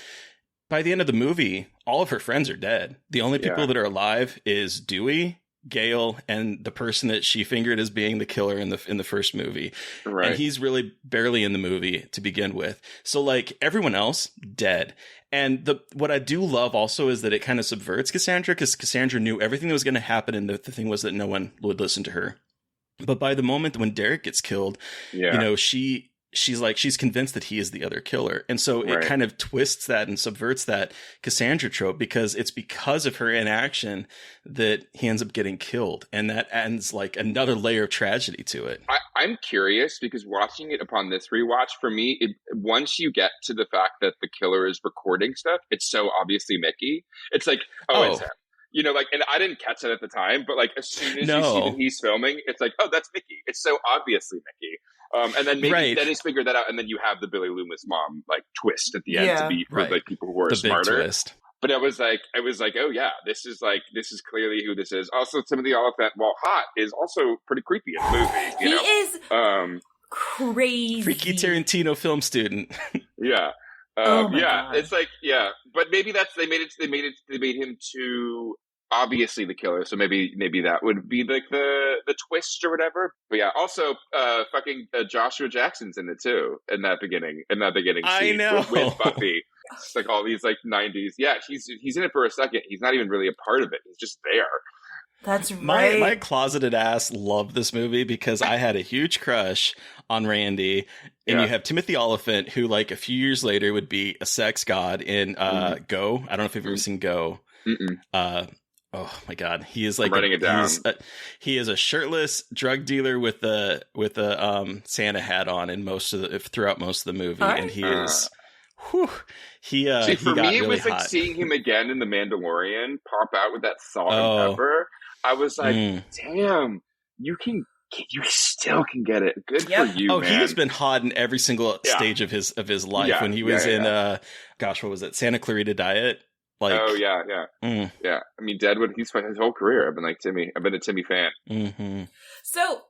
by the end of the movie, all of her friends are dead. The only people that are alive is Dewey, Gale, and the person that she fingered as being the killer in the first movie. Right. And he's really barely in the movie to begin with. So like, everyone else dead. And what I do love also is that it kind of subverts Cassandra, because Cassandra knew everything that was going to happen, and the thing was that no one would listen to her. But by the moment when Derek gets killed, you know, she's convinced that he is the other killer. And so it kind of twists that and subverts that Cassandra trope, because it's because of her inaction that he ends up getting killed. And that adds like another layer of tragedy to it. I'm curious, because watching it upon this rewatch, for me, once you get to the fact that the killer is recording stuff, it's so obviously Mickey. It's like, it's him. You know, like, and I didn't catch it at the time, but like, as soon as you see that he's filming, it's like, oh, that's Mickey. It's so obviously Mickey. And then maybe Dennis figured that out, and then you have the Billy Loomis mom like twist at the end to be for like people who are smarter. Big twist. But I was like, oh yeah, this is clearly who this is. Also, Timothy Oliphant, while hot, is also pretty creepy in the movie. He is crazy, freaky Tarantino film student. Yeah. God. It's like, but maybe they made him too obviously the killer, so maybe that would be like the twist or whatever. But yeah, also Joshua Jackson's in it too in that beginning scene I know. with Buffy. It's like all these like 90s. Yeah, he's in it for a second. He's not even really a part of it. He's just there. That's right. My closeted ass loved this movie because I had a huge crush on Randy, and you have Timothy Oliphant, who like a few years later would be a sex god in Go. I don't know if you've ever seen Go. Oh my God, he is like writing it down. He is a shirtless drug dealer with a Santa hat on in throughout most of the movie, and he is. Whew, he for got me, it really was like hot. seeing him again in The Mandalorian pop out with that salt and pepper. I was like, damn, you still can get it. Good for you, man. He has been hot in every single stage of his life. Yeah, when he was in what was it, Santa Clarita Diet? Like, yeah. I mean, Deadwood. He's his whole career. I've been a Timmy fan. Mm-hmm. So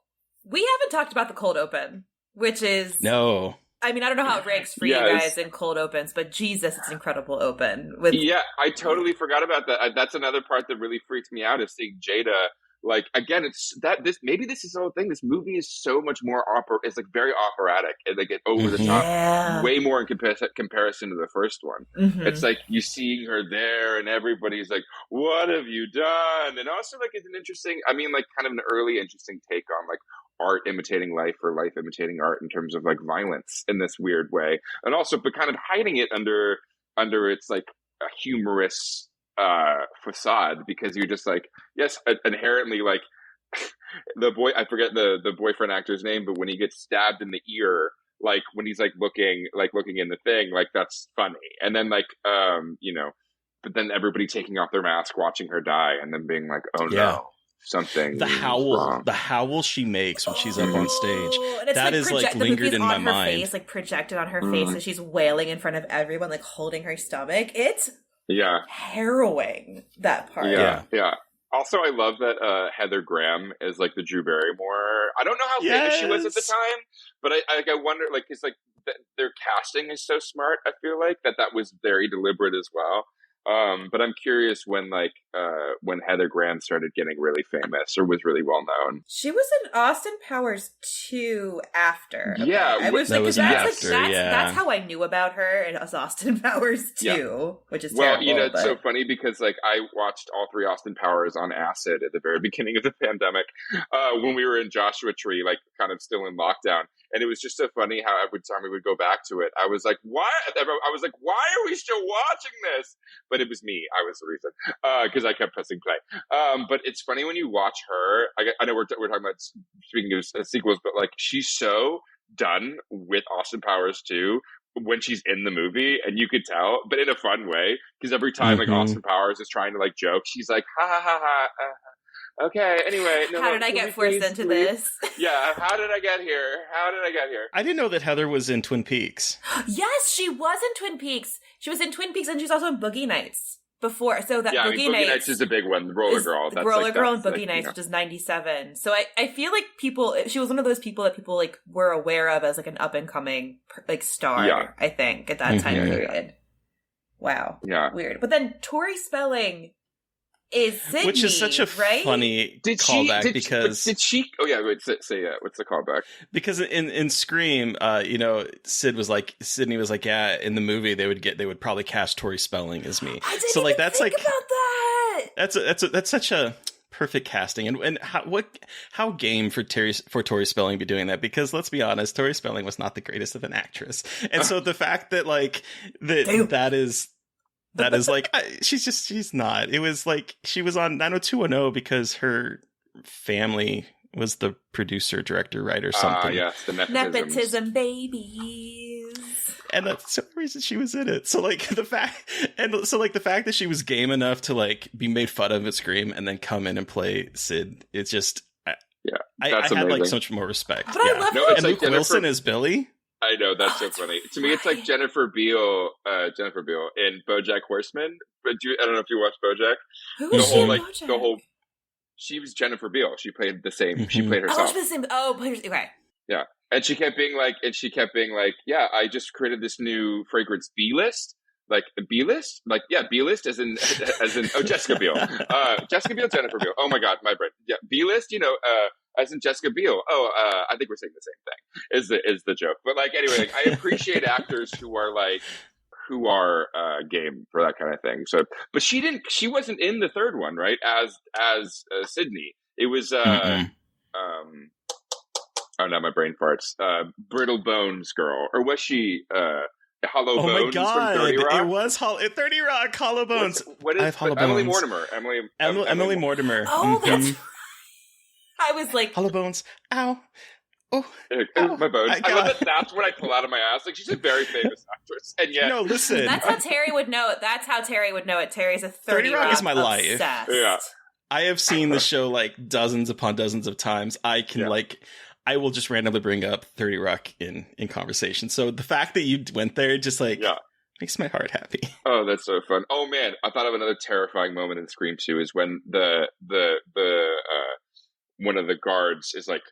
we haven't talked about the cold open, which is no. I mean, I don't know how it ranks for you guys in cold opens, but Jesus, it's an incredible open. I totally forgot about that. That's another part that really freaks me out is seeing Jada. Like, again, it's that this is the whole thing. This movie is so much more it's like very operatic and like over the top, way more in comparison to the first one. Mm-hmm. It's like you seeing her there and everybody's like, what have you done? And also like it's an interesting, I mean, like kind of an early interesting take on like art imitating life or life imitating art in terms of like violence in this weird way. And also, but kind of hiding it under its like a humorous facade, because you're just like, yes, inherently like the boy, I forget the boyfriend actor's name, but when he gets stabbed in the ear, like when he's like looking in the thing, like that's funny. And then like, but then everybody taking off their mask, watching her die, and then being like, oh no. Something the howl she makes when she's up on stage, that is like lingered in my mind. Face, like projected on her face, and she's wailing in front of everyone, like holding her stomach. It's harrowing, that part. Yeah. Also, I love that Heather Graham is like the Drew Barrymore. I don't know how famous she was at the time, but I wonder, like, it's like their casting is so smart. I feel like that was very deliberate as well. But I'm curious when Heather Graham started getting really famous or was really well known. She was in Austin Powers 2 after. Okay. Yeah, I was that was after. That's how I knew about her. It was Austin Powers 2, which is terrible. Well, it's so funny because like I watched all 3 Austin Powers on acid at the very beginning of the pandemic when we were in Joshua Tree, like kind of still in lockdown. And it was just so funny how every time we would go back to it, I was like, why? I was like, why are we still watching this? But it was me. I was the reason, because I kept pressing play. But it's funny when you watch her. I know we're talking about speaking of sequels, but like she's so done with Austin Powers 2 when she's in the movie, and you could tell, but in a fun way, because every time like Austin Powers is trying to like joke, she's like, ha ha ha ha. Okay, anyway. No, how did I get forced into this? Yeah, how did I get here? I didn't know that Heather was in Twin Peaks. Yes, she was in Twin Peaks. She was in Twin Peaks, and she's also in Boogie Nights before. So that Boogie Nights is a big one. Roller Girl. The Roller Girl and Boogie Nights, which is 97. So I feel like she was one of those people that people like were aware of as like an up and coming like star, I think, at that time period. Wow. Yeah. Weird. But then Tori Spelling is Sydney, which is such a funny callback because did she? Oh yeah, wait, say what's the callback? Because in Scream, Sydney was like, yeah, in the movie they would probably cast Tori Spelling as me. I didn't even think about that. That's such a perfect casting, and how game for Tori Spelling be doing that, because let's be honest, Tori Spelling was not the greatest of an actress, and so the fact that like that is like, she's not. It was like she was on 90210 because her family was the producer, director, writer, something. Yes, the nepotism babies. And that's the reason she was in it. So like the fact that she was game enough to like be made fun of at Scream and then come in and play Sid, it's just I had like so much more respect. But I love and Luke Wilson as Billy. I know, that's so funny. To me, it's like Jennifer Beal in BoJack Horseman. But I don't know if you watched BoJack. Who is she in BoJack? She was Jennifer Beal. She played the same. She played herself. Oh, the same. Oh, okay. Yeah, and she kept being like, yeah, I just created this new fragrance B list. like B-list, like B-list as in Jessica Biel, Jessica Biel, Jennifer Biel. Oh my God, my brain. Yeah, B-list, as in Jessica Biel. I think we're saying the same thing. Is the joke? But like anyway, like, I appreciate actors who are game for that kind of thing. So, but she wasn't in the third one, right? As Sydney, it was. Oh no, my brain farts. Brittle Bones girl, or was she? Hollow Bones. Oh my God! From 30 Rock? It was 30 Rock. Hollow Bones. What is I have Hollow Emily Bones. Mortimer? Emily Mortimer. Oh, that's. I was like, Hollow Bones. Ow. Oh, my bones. I love that. That's what I pull out of my ass. Like, she's a very famous actress, and yet, no, listen. That's how Terry would know it. That's how Terry would know it. Terry's a 30 Rock is my life. Obsessed. Yeah. I have seen the show like dozens upon dozens of times. I can I will just randomly bring up 30 Rock in conversation. So the fact that you went there just makes my heart happy. Oh, that's so fun. Oh man, I thought of another terrifying moment in Scream 2 is when the one of the guards is like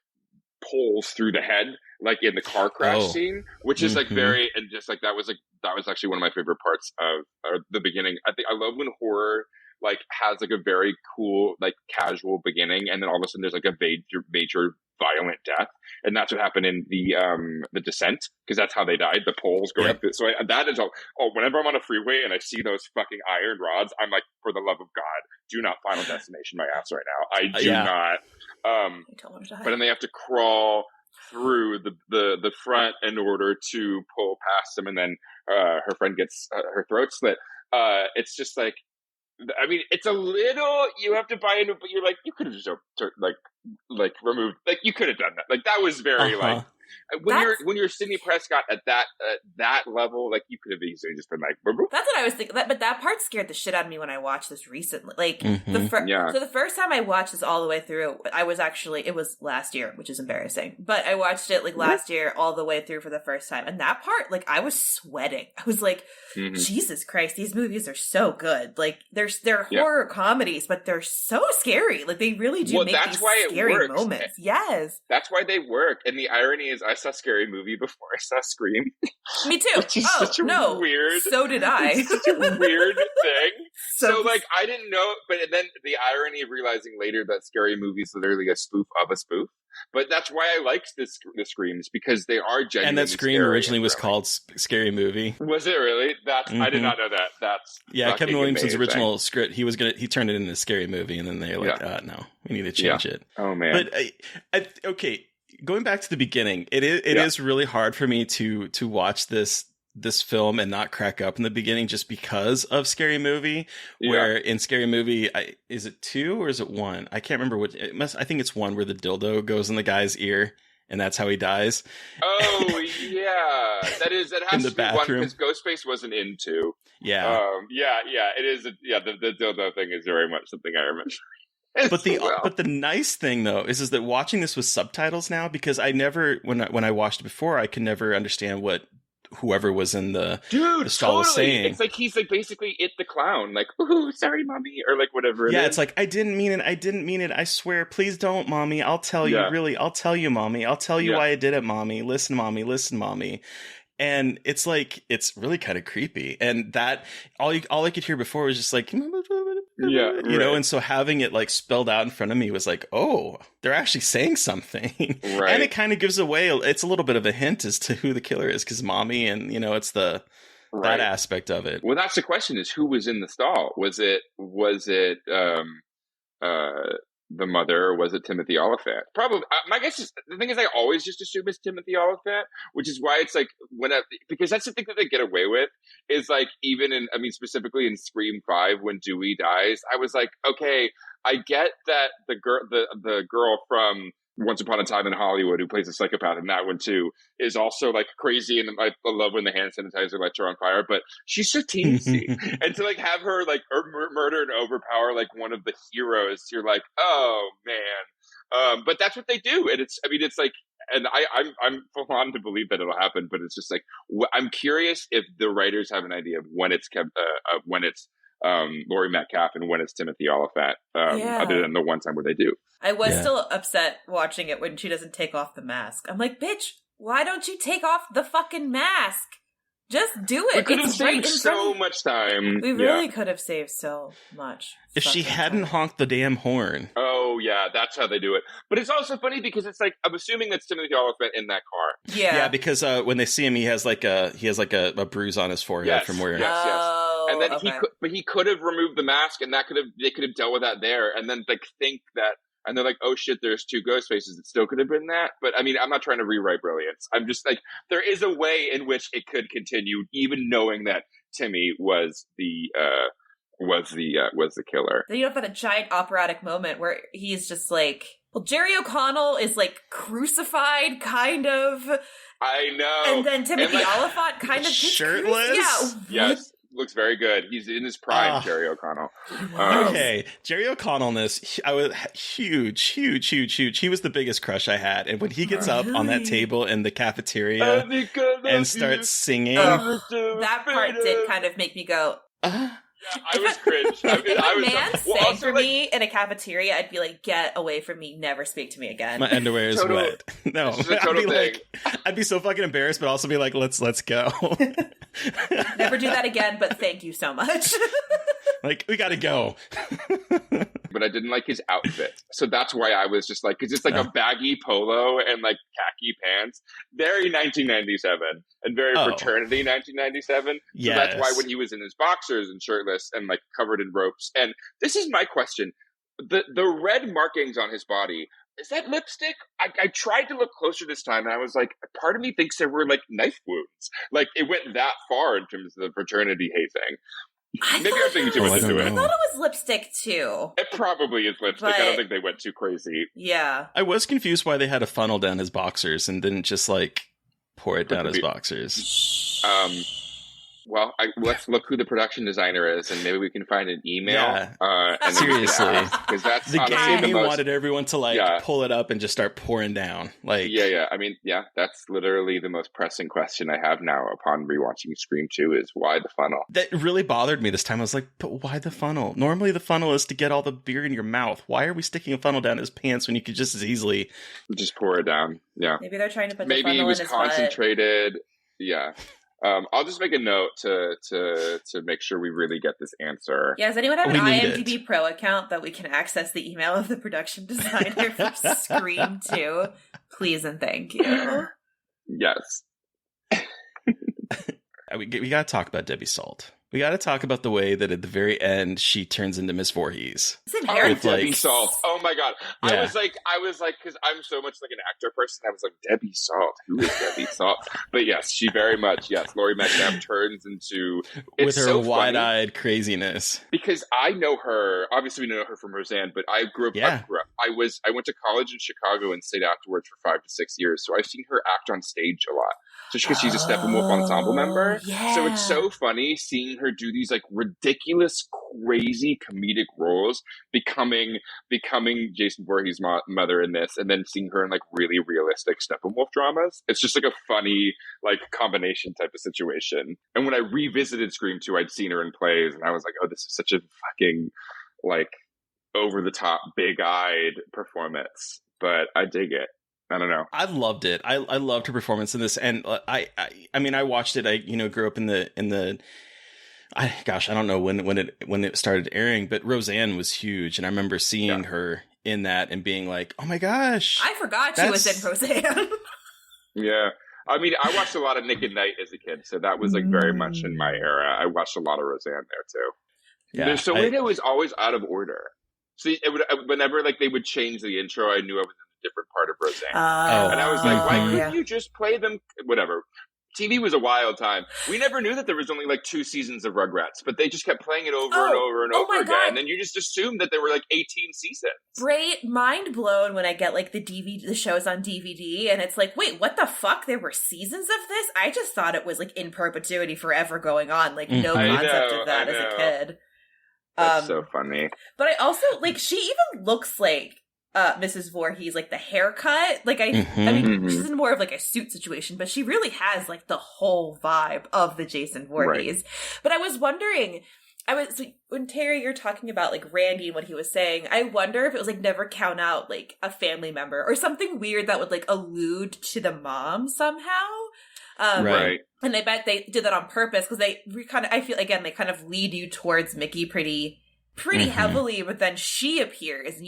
pulls through the head, like in the car crash scene, which is like very, and just like that was actually one of my favorite parts of the beginning. I love when horror like has like a very cool like casual beginning, and then all of a sudden there's like a major violent death, and that's what happened in the Descent, because that's how they died. The poles going up. So that is all. Oh, whenever I'm on a freeway and I see those fucking iron rods, I'm like, for the love of God, do not Final Destination my ass right now. I do not. But then they have to crawl through the front in order to pull past them, and then her friend gets her throat slit. It's just like, I mean, it's a little, you have to buy into, but you're like, you could have just like removed, like you could have done that. Like that was very like, when you're Sidney Prescott at that level, like you could have easily just been like, boop, boop. That's what I was thinking. But that part scared the shit out of me when I watched this recently. Like so the first time I watched this all the way through, it was last year, which is embarrassing. But I watched it like last year all the way through for the first time, and that part, like I was sweating. I was like, Jesus Christ, these movies are so good. Like they're horror comedies, but they're so scary. Like they really do make these scary moments. Yes, that's why they work. And the irony is, I saw Scary Movie before I saw Scream. Me too. Which is such a weird. So did I. It's such a weird thing. So like I didn't know, but then the irony of realizing later that Scary Movie is literally a spoof of a spoof. But that's why I liked the Screams, because they are genuinely. And that Scream originally was called Scary Movie. Was it really? I did not know that. That's Kevin Williamson's original script. He turned it into a Scary Movie, and then they were like, no, we need to change it. Oh man. But okay, going back to the beginning, it is really hard for me to watch this film and not crack up in the beginning just because of Scary Movie, where in Scary Movie, is it 2 or is it 1? I can't remember which. I think it's 1 where the dildo goes in the guy's ear and that's how he dies. Oh yeah, that has to be bathroom. 1 because Ghostface wasn't in 2. Yeah. It is. The dildo thing is very much something I remember. But the nice thing though is that watching this with subtitles now, because I never, when I watched it before, I could never understand what whoever was in the stall was saying. It's like he's like basically It the clown, like, ooh, sorry, mommy, or like whatever. Yeah, it's like, I didn't mean it. I swear. Please don't, mommy. I'll tell you. Really, I'll tell you, mommy. I'll tell you why I did it, mommy. Listen, mommy. And it's like, it's really kind of creepy. And that all I could hear before was just like, you know, and so having it like spelled out in front of me was like, oh, they're actually saying something. Right. And it kind of gives away, it's a little bit of a hint as to who the killer is, because mommy, and you know, it's that aspect of it. Well, that's the question, is who was in the stall? Was it the mother, or was it Timothy Olyphant? Probably. My guess is, the thing is, I always just assume it's Timothy Olyphant, which is why it's like, because that's the thing that they get away with, is like, even in, I mean, specifically in Scream 5, when Dewey dies, I was like, okay, I get that the girl from Once Upon a Time in Hollywood, who plays a psychopath in that one too, is also like crazy, and I love when the hand sanitizer lights her on fire, but she's so teensy. And to like have her like murder and overpower like one of the heroes, you're like, oh man. But that's what they do, and it's like, and I'm full on to believe that it'll happen, but it's just like, I'm curious if the writers have an idea of when it's Laurie Metcalf and when it's Timothy Olyphant, other than the one time where they do. I was still upset watching it when she doesn't take off the mask. I'm like, bitch, why don't you take off the fucking mask? Just do it. We could have It's right saved in so front. much time. We really could have saved so much. If she fucking hadn't time. honked the damn horn. Oh, yeah, that's how they do it. But it's also funny because it's like, I'm assuming that's Timothy Oliphant in that car. Yeah, because when they see him, he has like a bruise on his forehead from where. Yes. Oh, And then okay. he could have removed the mask, and they could have dealt with that there, and then like think that, and they're like, oh shit, there's two ghost faces. It still could have been that. But I mean, I'm not trying to rewrite Brilliance. I'm just like, there is a way in which it could continue, even knowing that Timmy was the killer. Then you have that giant operatic moment where he's just like, well, Jerry O'Connell is like crucified, kind of. I know. And then Timothy Oliphant kind of gets shirtless? Yeah. Yes. Looks very good. He's in his prime, Jerry O'Connell. Okay, Jerry O'Connell in this, I was huge. He was the biggest crush I had. And when he gets up on that table in the cafeteria and starts singing. That part did kind of make me go, I was cringe. If a man sang for me in a cafeteria, I'd be like, get away from me, never speak to me again. My underwear is wet. No, I'd be so fucking embarrassed, but also be like, let's go. Never do that again, but thank you so much. Like, we gotta go. But I didn't like his outfit. So that's why I was just like, because it's like a baggy polo and like khaki pants. Very 1997 and very fraternity 1997. Yes. So that's why when he was in his boxers and shirtless and like covered in ropes. And this is my question. The red markings on his body, is that lipstick? I tried to look closer this time, and I was like, part of me thinks there were like knife wounds. Like it went that far in terms of the fraternity hazing. Maybe I'm thinking too much into it. I thought it was lipstick too. It probably is lipstick. I don't think they went too crazy. Yeah. I was confused why they had a funnel down his boxers and didn't just like pour it down his boxers. Well, let's look who the production designer is, and maybe we can find an email. Yeah. And seriously, because that's the honestly game wanted everyone to like pull it up and just start pouring down. Like, yeah. I mean, that's literally the most pressing question I have now upon rewatching Scream 2 is why the funnel? That really bothered me this time. I was like, but why the funnel? Normally, the funnel is to get all the beer in your mouth. Why are we sticking a funnel down his pants when you could just as easily just pour it down? Yeah, maybe they're trying to put maybe the funnel he was in his concentrated. butt. Yeah. I'll just make a note to make sure we really get this answer. Yeah, does anyone have an IMDb Pro account that we can access the email of the production designer for Scream 2? Please and thank you. Yes. We got to talk about Debbie Salt. We got to talk about the way that at the very end she turns into Miss Voorhees. Debbie Salt. Oh my god! Yeah. I was like, because I'm so much like an actor person. I was like, Debbie Salt. Who is Debbie Salt? But yes, she very much. Yes, Laurie Metcalf turns into with her so wide-eyed craziness. Because I know her. Obviously, we know her from Roseanne. But I grew up. I went to college in Chicago and stayed afterwards for 5 to 6 years. So I've seen her act on stage a lot. Just because she's a Steppenwolf ensemble member. Yeah. So it's so funny seeing her do these like ridiculous, crazy comedic roles, becoming Jason Voorhees' mother in this, and then seeing her in like really realistic Steppenwolf dramas. It's just like a funny like combination type of situation. And when I revisited Scream 2, I'd seen her in plays, and I was like, oh, this is such a fucking like over the top, big eyed performance. But I dig it. I don't know. I loved it. I loved her performance in this, and I mean, I watched it. I grew up in the. I don't know when it started airing, but Roseanne was huge, and I remember seeing her in that and being like, "Oh my gosh!" I forgot she was in Roseanne. Yeah, I mean, I watched a lot of Nick at Night as a kid, so that was like very much in my era. I watched a lot of Roseanne there too. Yeah, so it was always out of order. See, whenever like they would change the intro, I knew I was in a different part of Roseanne, and I was like, why couldn't you just play them? Whatever. TV was a wild time. We never knew that there was only like 2 seasons of Rugrats, but they just kept playing it over and over and over again. And then you just assumed that there were like 18 seasons. Great, mind blown when I get like the shows on DVD, and it's like, wait, what the fuck? There were seasons of this? I just thought it was like in perpetuity, forever going on. Like no concept of that as a kid. That's so funny. But I also like she even looks like Mrs. Voorhees, like the haircut. Like I mean, she's in more of like a suit situation, but she really has like the whole vibe of the Jason Voorhees. Right. But I was wondering, when Terry, you're talking about like Randy and what he was saying, I wonder if it was like never count out like a family member or something weird that would like allude to the mom somehow. Right. And I bet they did that on purpose because I feel, again, they kind of lead you towards Mickey pretty heavily, but then she appears and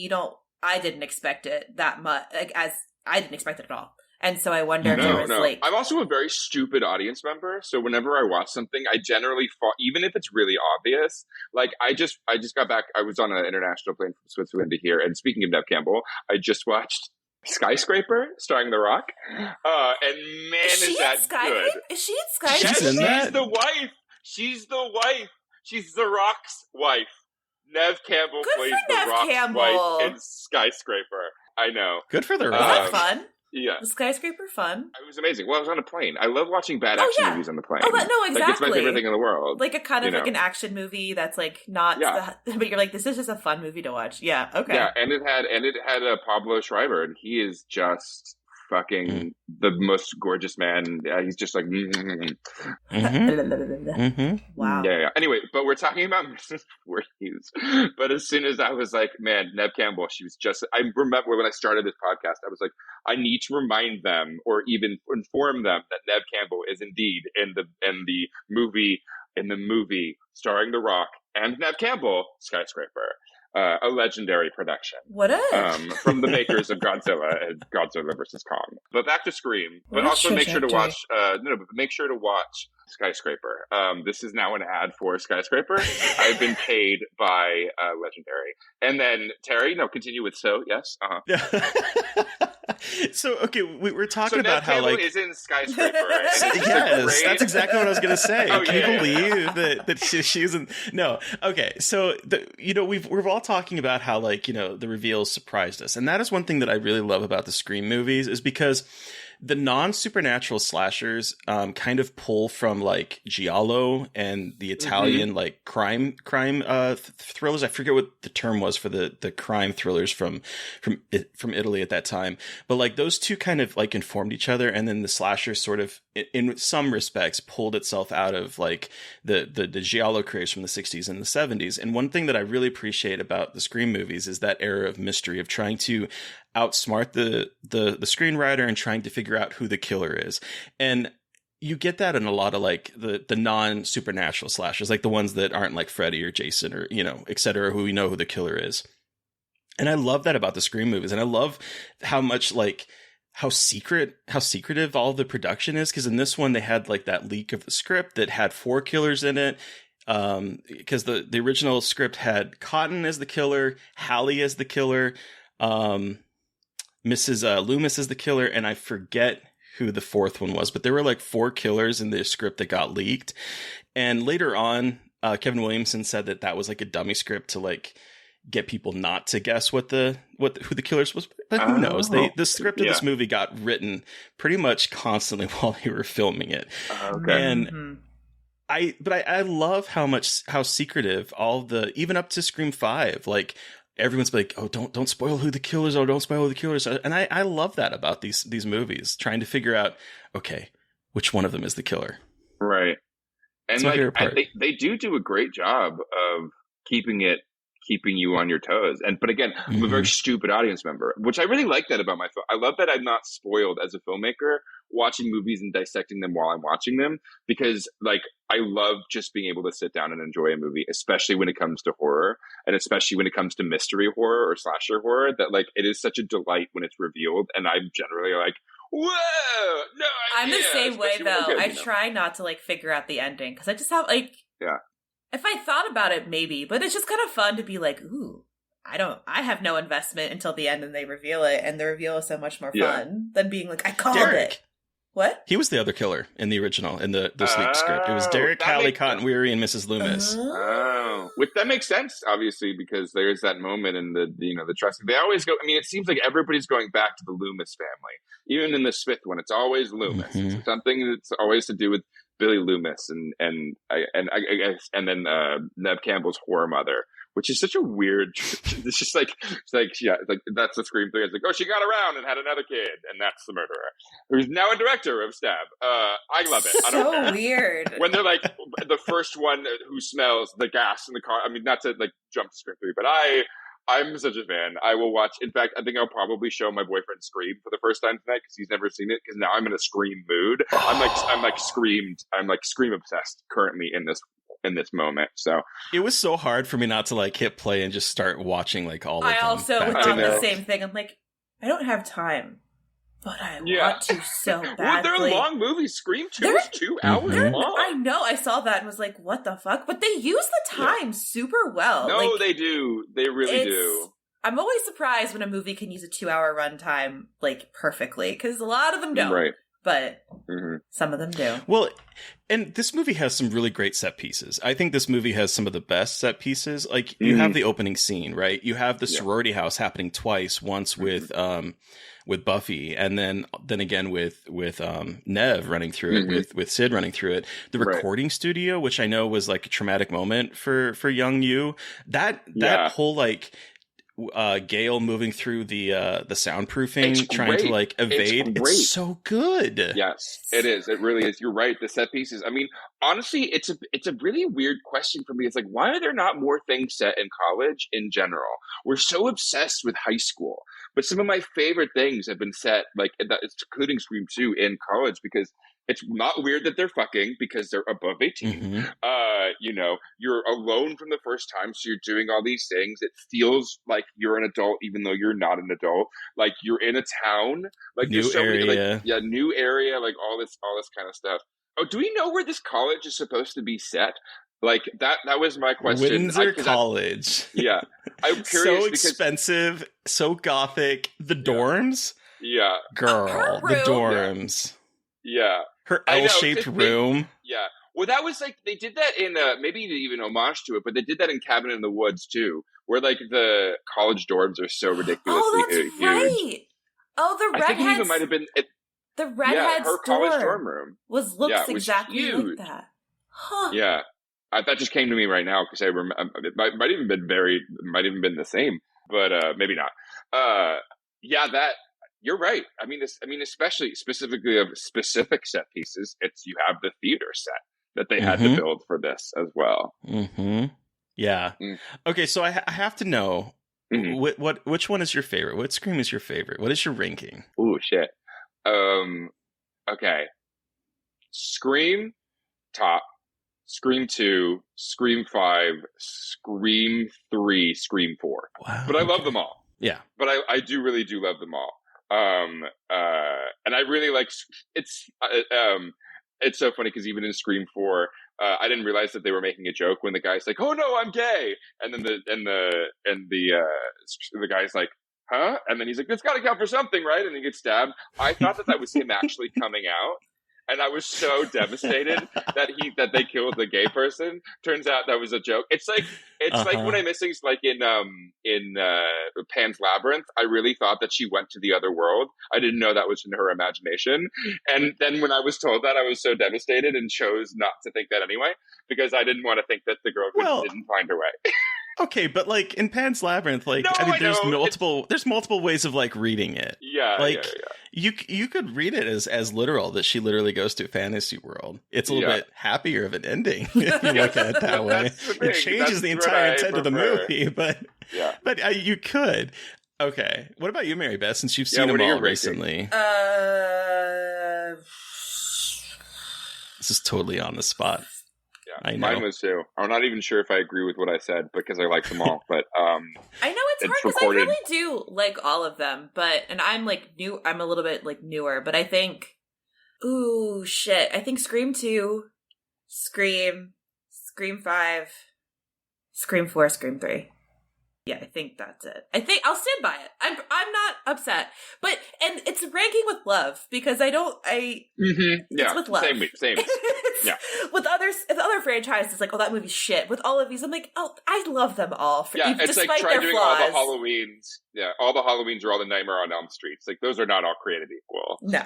I didn't expect it that much, like, as I didn't expect it at all. And so I wonder if there was like... I'm also a very stupid audience member, so whenever I watch something, I generally fall, even if it's really obvious. Like, I just got back, I was on an international plane from Switzerland to here, and speaking of Neve Campbell, I just watched Skyscraper, starring The Rock. And man, is that good. Is she in Skyscraper? Yes, she's the wife. She's the wife. She's The Rock's wife. Neve Campbell plays The Rock's wife in Skyscraper. I know. Good for The Rock. Was that fun? Yeah. Was Skyscraper fun? It was amazing. Well, I was on a plane. I love watching bad action movies on the plane. Oh, no, exactly. Like, it's my favorite thing in the world. Like a kind of like an action movie that's like not, but you're like, this is just a fun movie to watch. Yeah, okay. Yeah, and it had Pablo Schreiber, and he is just fucking the most gorgeous man. He's just like, Wow. Yeah. Anyway, but we're talking about Mrs. Voorhees. But as soon as I was like, man, Neve Campbell, she was just, I remember when I started this podcast, I was like, I need to remind them or even inform them that Neve Campbell is indeed in the movie starring The Rock and Neve Campbell, Skyscraper. A legendary production. What is? From the makers of Godzilla and Godzilla vs. Kong. But back to Scream. But also make sure to watch make sure to watch Skyscraper. This is now an ad for Skyscraper. I've been paid by Legendary. And then Terry, continue with yes. So okay, we're talking about how Campbell is in Skyscraper. Yes, that's exactly what I was going to say. Can you believe that she's in? No, okay. So we're all talking about how the reveals surprised us, and that is one thing that I really love about the Scream movies is because the non-supernatural slashers kind of pull from like giallo and the Italian crime thrillers. I forget what the term was for the crime thrillers from Italy at that time, but like those two kind of like informed each other, and then the slasher sort of in some respects pulled itself out of like the giallo craze from the 60s and the 70s. And one thing that I really appreciate about the Scream movies is that era of mystery, of trying to outsmart the screenwriter and trying to figure out who the killer is. And you get that in a lot of like the non-supernatural slashers, like the ones that aren't like Freddy or Jason or, et cetera, who we know who the killer is. And I love that about the Scream movies. And I love how much how secretive all the production is. Cause in this one, they had like that leak of the script that had 4 killers in it. Because the original script had Cotton as the killer, Hallie as the killer, Mrs. Loomis is the killer, and I forget who the 4th one was, but there were like 4 killers in the script that got leaked. And later on, Kevin Williamson said that was like a dummy script to like get people not to guess who the killers was. But who knows? The script of this movie got written pretty much constantly while they were filming it. Okay. And I love how secretive even up to Scream 5, like everyone's like, oh, don't spoil who the killers are. Don't spoil who the killers are. And I love that about these movies, trying to figure out, okay, which one of them is the killer. Right. And they do a great job of keeping you on your toes. But again, I'm a very stupid audience member, which I really like that about my film. I love that I'm not spoiled as a filmmaker watching movies and dissecting them while I'm watching them, because like I love just being able to sit down and enjoy a movie, especially when it comes to horror, and especially when it comes to mystery horror or slasher horror, that like it is such a delight when it's revealed, and I'm generally like, whoa, no idea. I'm the same way though. I try not to like figure out the ending because I just have like, if I thought about it, maybe, but it's just kind of fun to be like, ooh, I have no investment until the end and they reveal it, and the reveal is so much more fun than being like, I called it. What? He was the other killer in the original, in the sleep script. It was Derek, Hallie, Cotton Weary, and Mrs. Loomis. Which that makes sense, obviously, because there's that moment in the trust. They always go. I mean, it seems like everybody's going back to the Loomis family, even in the Smith one. It's always Loomis. It's something that's always to do with Billy Loomis and then Neve Campbell's horror mother, which is such a weird. It's just like that's the Scream thing. It's like, oh, she got around and had another kid, and that's the murderer, who's now a director of Stab. I love it. I don't care. Weird when they're like the first one who smells the gas in the car. I mean, not to like jump to Scream 3, but I'm such a fan. I will watch. In fact, I think I'll probably show my boyfriend Scream for the first time tonight because he's never seen it. Because now I'm in a Scream mood. I'm like Scream obsessed currently in this moment. So it was so hard for me not to like hit play and just start watching like all of them. I also was on the same thing. I'm like, I don't have time. But I want to so badly. Well, they're long movies. Scream 2 is 2 hours long. I know. I saw that and was like, what the fuck? But they use the time super well. No, like, they do. They really do. I'm always surprised when a movie can use a 2-hour runtime like perfectly, because a lot of them don't. Right. But some of them do. Well, and this movie has some really great set pieces. I think this movie has some of the best set pieces. Like, you have the opening scene, right? You have the sorority house happening twice. Once with Buffy, and then again with Nev running through it, with Sid running through it. The recording studio, which I know was like a traumatic moment for young you. That whole like Gale moving through the soundproofing, trying to like evade. It's so good. Yes, it is. It really is. You're right. The set pieces. I mean, honestly, it's a really weird question for me. It's like, why are there not more things set in college in general? We're so obsessed with high school, but some of my favorite things have been set, like including Scream 2, in college, because it's not weird that they're fucking because they're above 18. You know, you're alone from the first time, so you're doing all these things. It feels like you're an adult, even though you're not an adult. Like, you're in a town, like new area, new area, like all this kind of stuff. Oh, do we know where this college is supposed to be set? Like, that was my question. Windsor College. I'm curious. So expensive, so gothic. The dorms. Girl, the dorms. Her L-shaped room. Well, that was like, they did that in maybe even homage to it, but they did that in Cabin in the Woods too, where like the college dorms are so ridiculously huge. Right. Oh, the redheads. I think it even might have been the redhead's her college dorm room looks exactly huge. like that. Huh. Yeah, that just came to me right now because I remember it might even been the same, but maybe not. That. You're right. I mean, especially specifically of specific set pieces. You have the theater set that they had to build for this as well. Yeah. Okay, so I have to know which one is your favorite? What Scream is your favorite? What is your ranking? Ooh, shit. Okay. Scream top. Scream 2, Scream 5, Scream 3, Scream 4. Wow. But I love them all. Yeah. But I really do love them all. And I really like it's so funny because even in Scream 4, I didn't realize that they were making a joke when the guy's like, "Oh no, I'm gay," and then the guy's like, "Huh?" And then he's like, "That's got to count for something, right?" And he gets stabbed. I thought that was him actually coming out. And I was so devastated that they killed the gay person. Turns out that was a joke. It's like when I miss things like in Pan's Labyrinth. I really thought that she went to the other world. I didn't know that was in her imagination. And then when I was told that, I was so devastated and chose not to think that anyway, because I didn't want to think that the girl didn't find her way. Okay, but like in Pan's Labyrinth, like there's multiple ways of like reading it. You could read it as literal that she literally goes to a fantasy world. It's a little bit happier of an ending if you look at it that way. It changes the entire intent of the movie, but you could. Okay, what about you, Mary Beth? Since you've seen them all recently, this is totally on the spot. Yeah, mine was too. I'm not even sure if I agree with what I said because I like them all, but I know it's hard because I really do like all of them, and I'm like new. I'm a little bit like newer, but I think, I think Scream 2, Scream 5, Scream 4, Scream 3. Yeah, I think that's it. I think I'll stand by it. I'm not upset, and it's ranking with love because it's with love. Same. Yeah. With other franchises, like, that movie's shit. With all of these, I'm like, I love them all. It's like try doing flaws. all the Halloweens. Yeah, all the Halloweens are all the Nightmare on Elm Streets. Like, those are not all created equal. No.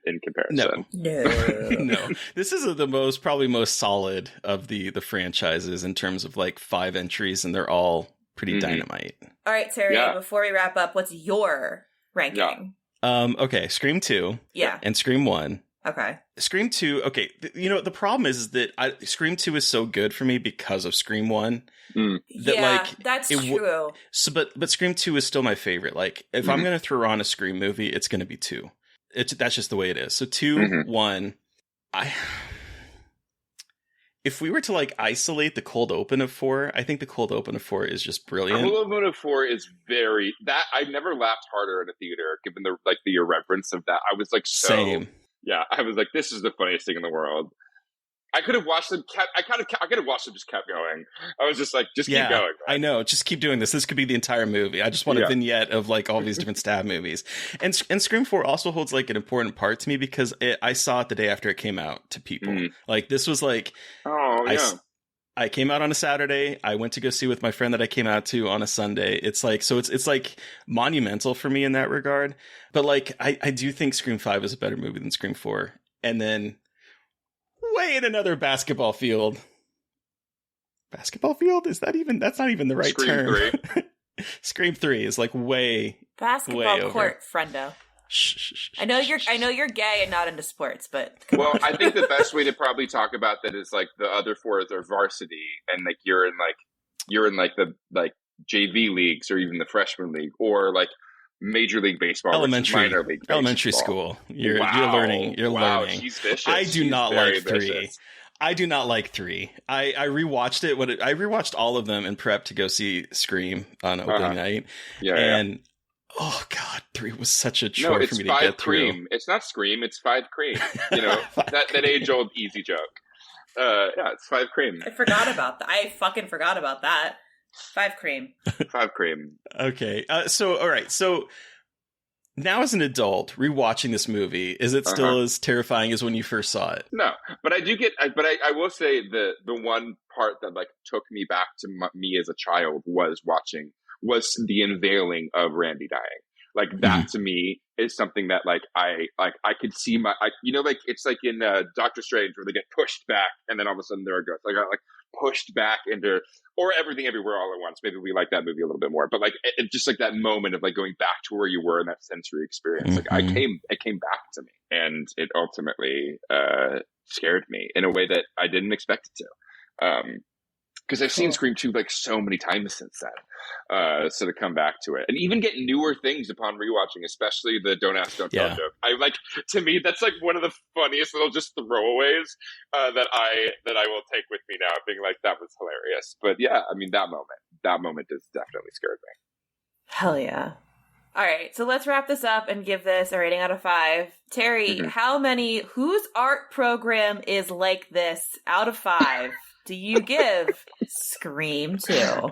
In comparison. No. This is the probably most solid of the franchises in terms of like 5 entries, and they're all pretty dynamite. All right, Terry, before we wrap up, what's your ranking? Okay, Scream 2. Yeah. And Scream 1. Okay. Scream 2, okay, the problem is that Scream 2 is so good for me because of Scream 1. That's true. So, but Scream 2 is still my favorite. Like, if I'm going to throw on a Scream movie, it's going to be 2. That's just the way it is. So 2, 1, if we were to like isolate the cold open of 4, I think the cold open of 4 is just brilliant. The cold open of 4 is I've never laughed harder in a theater, given the irreverence of that. I was like, same. Yeah, I was like, this is the funniest thing in the world. I could have watched them. I could have watched them just kept going. I was just like, keep going. Man. I know, just keep doing this. This could be the entire movie. I just want a vignette of like all these different stab movies. And Scream 4 also holds like an important part to me because I saw it the day after it came out to people. Like this was like, I came out on a Saturday. I went to go see with my friend that I came out to on a Sunday. It's like, so it's like monumental for me in that regard. But like, I do think Scream 5 is a better movie than Scream 4. And then way in another basketball field. Basketball field? That's not even the right Scream term. 3. Scream 3 is like way basketball court, friendo. Shh. I know you're gay and not into sports, but well, I think the best way to probably talk about that is like the other 4 are varsity, and like you're in the JV leagues or even the freshman league or like Major League Baseball, minor league baseball. Elementary school. You're learning. You're learning. She's vicious. I do not like 3. Vicious. I do not like 3. I rewatched it. I rewatched all of them in prep to go see Scream on opening night. And oh god, 3 was such a chore for me to get cream. through. It's not Scream. It's 5 cream. You know that age old easy joke. It's 5 cream. I forgot about that. I fucking forgot about that. 5 cream. 5 cream. Okay. So, all right. So now as an adult, rewatching this movie, is it still as terrifying as when you first saw it? No, but I do I will say the one part that like took me back to me as a child was the unveiling of Randy dying. Like that to me is something that like I could see it's like in Doctor Strange where they get pushed back and then all of a sudden they're a ghost. I got like pushed back into, or Everything Everywhere All at Once. Maybe we like that movie a little bit more, but like it just like that moment of like going back to where you were in that sensory experience. Like it came back to me, and it ultimately scared me in a way that I didn't expect it to. Because I've seen Scream 2 like so many times since then. So to come back to it and even get newer things upon rewatching, especially the Don't Ask, Don't Tell joke. I like, to me, that's like one of the funniest little just throwaways that I will take with me now, being like, that was hilarious. But yeah, I mean, that moment has definitely scared me. Hell yeah. All right, so let's wrap this up and give this a rating out of 5. Terry, whose art program is like this out of 5? Do you give Scream 2?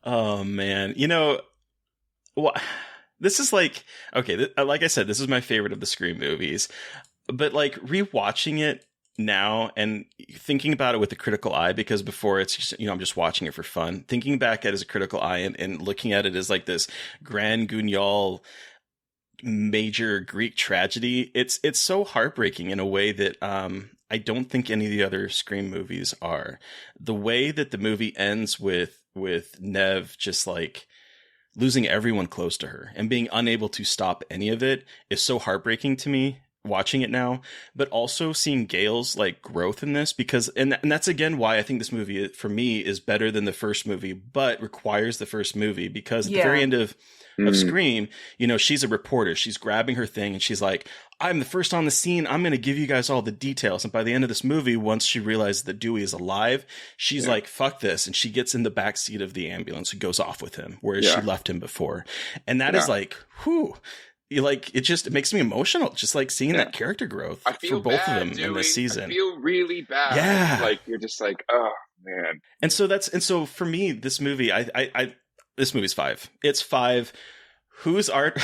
Oh, man. This is like, okay, like I said, this is my favorite of the Scream movies. But like rewatching it now and thinking about it with a critical eye, because before it's just, I'm just watching it for fun. Thinking back at it as a critical eye and looking at it as like this grand guignol major Greek tragedy, it's so heartbreaking in a way that I don't think any of the other Scream movies are. The way that the movie ends with Nev just like losing everyone close to her and being unable to stop any of it is so heartbreaking to me watching it now, but also seeing Gale's like growth in this, because and that's again why I think this movie for me is better than the first movie, but requires the first movie, because at the very end of Scream, she's a reporter. She's grabbing her thing and she's like, I'm the first on the scene. I'm going to give you guys all the details. And by the end of this movie, once she realizes that Dewey is alive, she's like, fuck this. And she gets in the back seat of the ambulance and goes off with him, whereas she left him before. And that is like, whew. It makes me emotional, just like seeing that character growth for both of them in this season. I feel really bad. Yeah. Like, you're just like, oh, man. And so for me, this movie, this movie's 5. It's 5. Whose art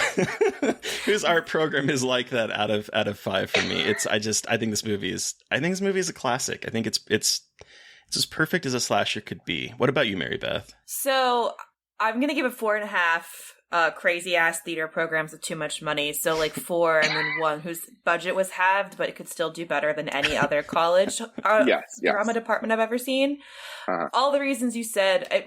program is like that out of 5 for me? I think this movie is a classic. I think it's as perfect as a slasher could be. What about you, Mary Beth? So I'm gonna give it 4.5. Crazy ass theater programs with too much money. So like 4, and then 1 whose budget was halved, but it could still do better than any other college drama department I've ever seen. All the reasons you said, I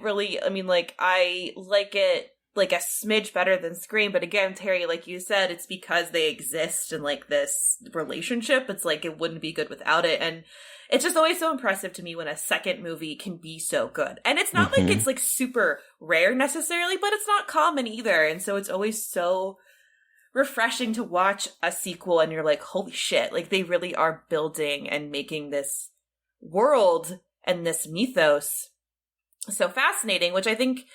like it. like a smidge better than Scream, but again, Terry, like you said, it's because they exist in like this relationship. It's like it wouldn't be good without it, and it's just always so impressive to me when a second movie can be so good. And it's not like it's like super rare necessarily, but it's not common either, and so it's always so refreshing to watch a sequel and you're like, holy shit, like they really are building and making this world and this mythos so fascinating, which I think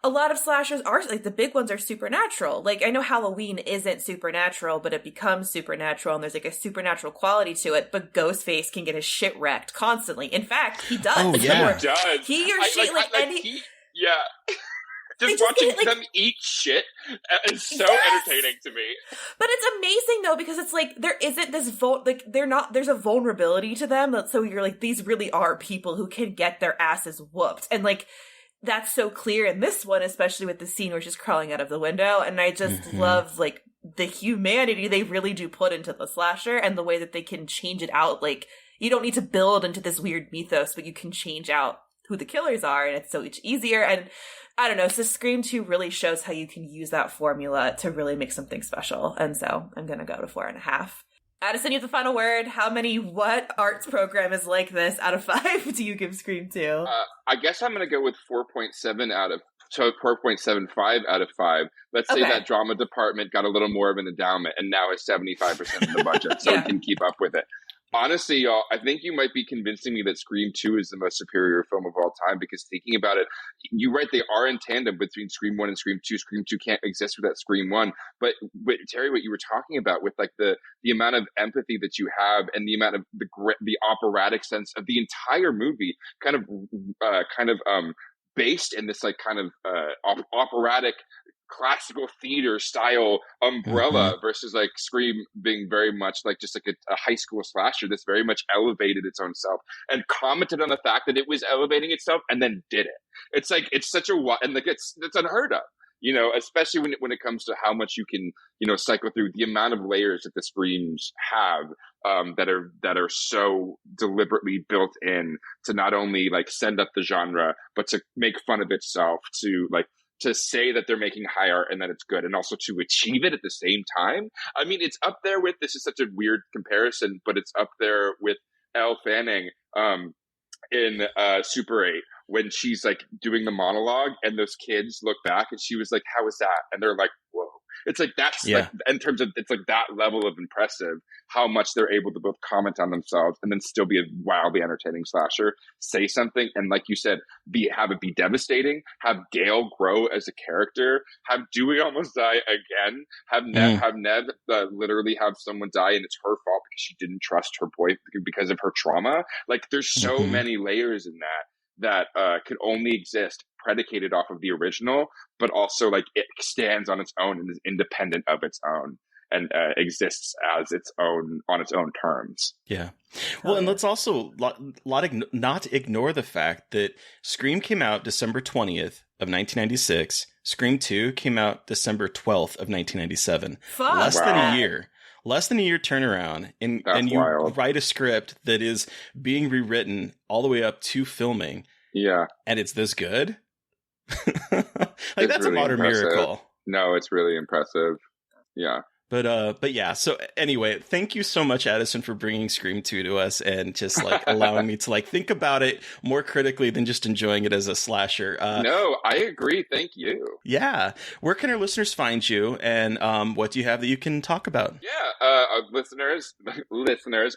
a lot of slashers are, like the big ones are supernatural. Like I know Halloween isn't supernatural, but it becomes supernatural and there's like a supernatural quality to it, but Ghostface can get his shit wrecked constantly. In fact, he does. Oh, yeah. He does. He or she, yeah. Just watching them eat shit is so entertaining to me. But it's amazing though, because it's like there isn't this there's a vulnerability to them. So you're like, these really are people who can get their asses whooped. And like, that's so clear in this one, especially with the scene where she's crawling out of the window. And I just love like the humanity they really do put into the slasher and the way that they can change it out. Like you don't need to build into this weird mythos, but you can change out who the killers are, and it's so much easier. And I don't know, so Scream 2 really shows how you can use that formula to really make something special. And so I'm going to go to 4.5. Addison, you have the final word. What arts program is like this out of 5 do you give Scream 2? I guess I'm going to go with 4.75 out of 5. Let's say that drama department got a little more of an endowment and now has 75% of the budget, so it can keep up with it. Honestly, y'all, I think you might be convincing me that Scream 2 is the most superior film of all time, because thinking about it, you're right, they are in tandem between Scream 1 and Scream 2. Scream 2 can't exist without Scream 1. But Terry, what you were talking about with like the amount of empathy that you have and the amount of the operatic sense of the entire movie kind of based in this like kind of operatic classical theater style umbrella versus like Scream being very much like just like a high school slasher that's very much elevated its own self and commented on the fact that it was elevating itself and then did it. It's like, it's such a, and like it's unheard of, you know, especially when it comes to how much you can, you know, cycle through the amount of layers that the Screams have that are so deliberately built in to not only like send up the genre, but to make fun of itself, to say that they're making high art and that it's good, and also to achieve it at the same time. I mean, it's up there with, this is such a weird comparison, but it's up there with Elle Fanning in Super 8, when she's like doing the monologue and those kids look back and she was like, how was that? And they're like, whoa. It's like, that's like, in terms of, it's like that level of impressive, how much they're able to both comment on themselves and then still be a wildly entertaining slasher, say something, and like you said, have it be devastating, have Gail grow as a character, have Dewey almost die again, have Neve literally have someone die and it's her fault because she didn't trust her boy because of her trauma. Like there's so many layers in that could only exist predicated off of the original, but also like it stands on its own and is independent of its own and exists as its own on its own terms. Yeah. Well, and let's also not ignore the fact that Scream came out December 20th of 1996. Scream 2 came out December 12th of 1997. Less than a year turnaround, and you write a script that is being rewritten all the way up to filming. Yeah. And it's this good? Like that's really a modern miracle. No, it's really impressive. Yeah. But yeah, so anyway, thank you so much, Addison, for bringing Scream 2 to us and just like allowing me to like think about it more critically than just enjoying it as a slasher. No, I agree. Thank you. Yeah. Where can our listeners find you, and what do you have that you can talk about? Yeah, listeners,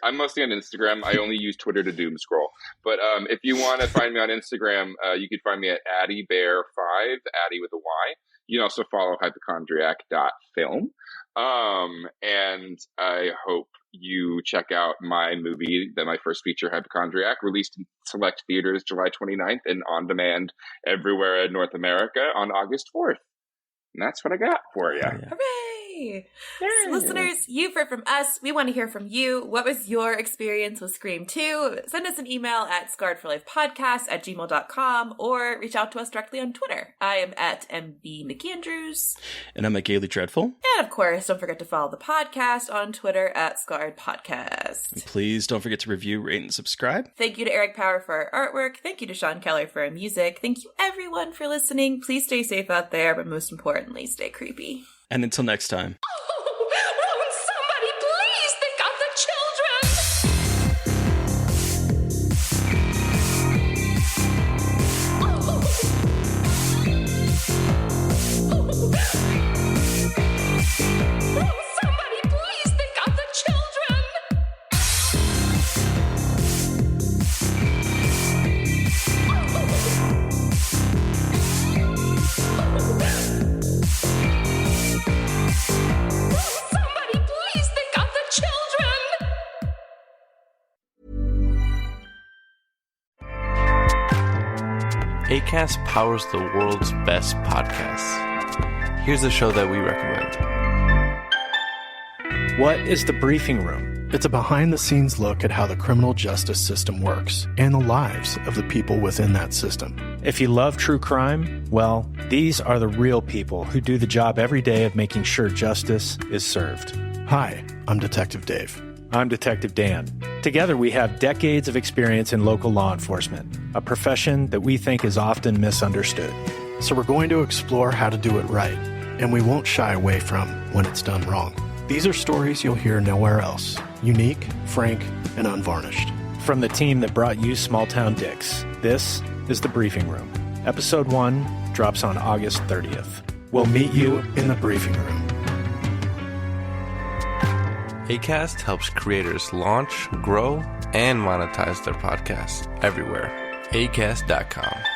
I'm mostly on Instagram. I only use Twitter to doom scroll. But if you want to find me on Instagram, you can find me at AddieBear5, Addie with a Y. You can also follow hypochondriac.film. And I hope you check out my movie, my first feature, Hypochondriac, released in select theaters July 29th and on demand everywhere in North America on August 4th. And that's what I got for you. Hooray! Yay! So listeners, you've heard from us. We want to hear from you. What was your experience with Scream 2? Send us an email at scarredforlifepodcast@gmail.com or reach out to us directly on Twitter. I am at MB McAndrews. And I'm at Gaily Dreadful. And of course, don't forget to follow the podcast on Twitter at Scarred Podcast. And please don't forget to review, rate, and subscribe. Thank you to Eric Power for our artwork. Thank you to Sean Keller for our music. Thank you everyone for listening. Please stay safe out there, but most importantly, stay creepy. And until next time. Won't somebody please think of the children? Won't somebody please think of the children? Somebody please think of the children! Acast powers the world's best podcasts. Here's a show that we recommend. What is The Briefing Room? It's a behind-the-scenes look at how the criminal justice system works and the lives of the people within that system. If you love true crime, well, these are the real people who do the job every day of making sure justice is served. Hi, I'm Detective Dave. I'm Detective Dan. Together, we have decades of experience in local law enforcement, a profession that we think is often misunderstood. So we're going to explore how to do it right, and we won't shy away from when it's done wrong. These are stories you'll hear nowhere else. Unique, frank, and unvarnished. From the team that brought you Small Town Dicks, this is The Briefing Room. Episode 1 drops on August 30th. We'll meet you in the briefing room. Acast helps creators launch, grow, and monetize their podcasts everywhere. Acast.com.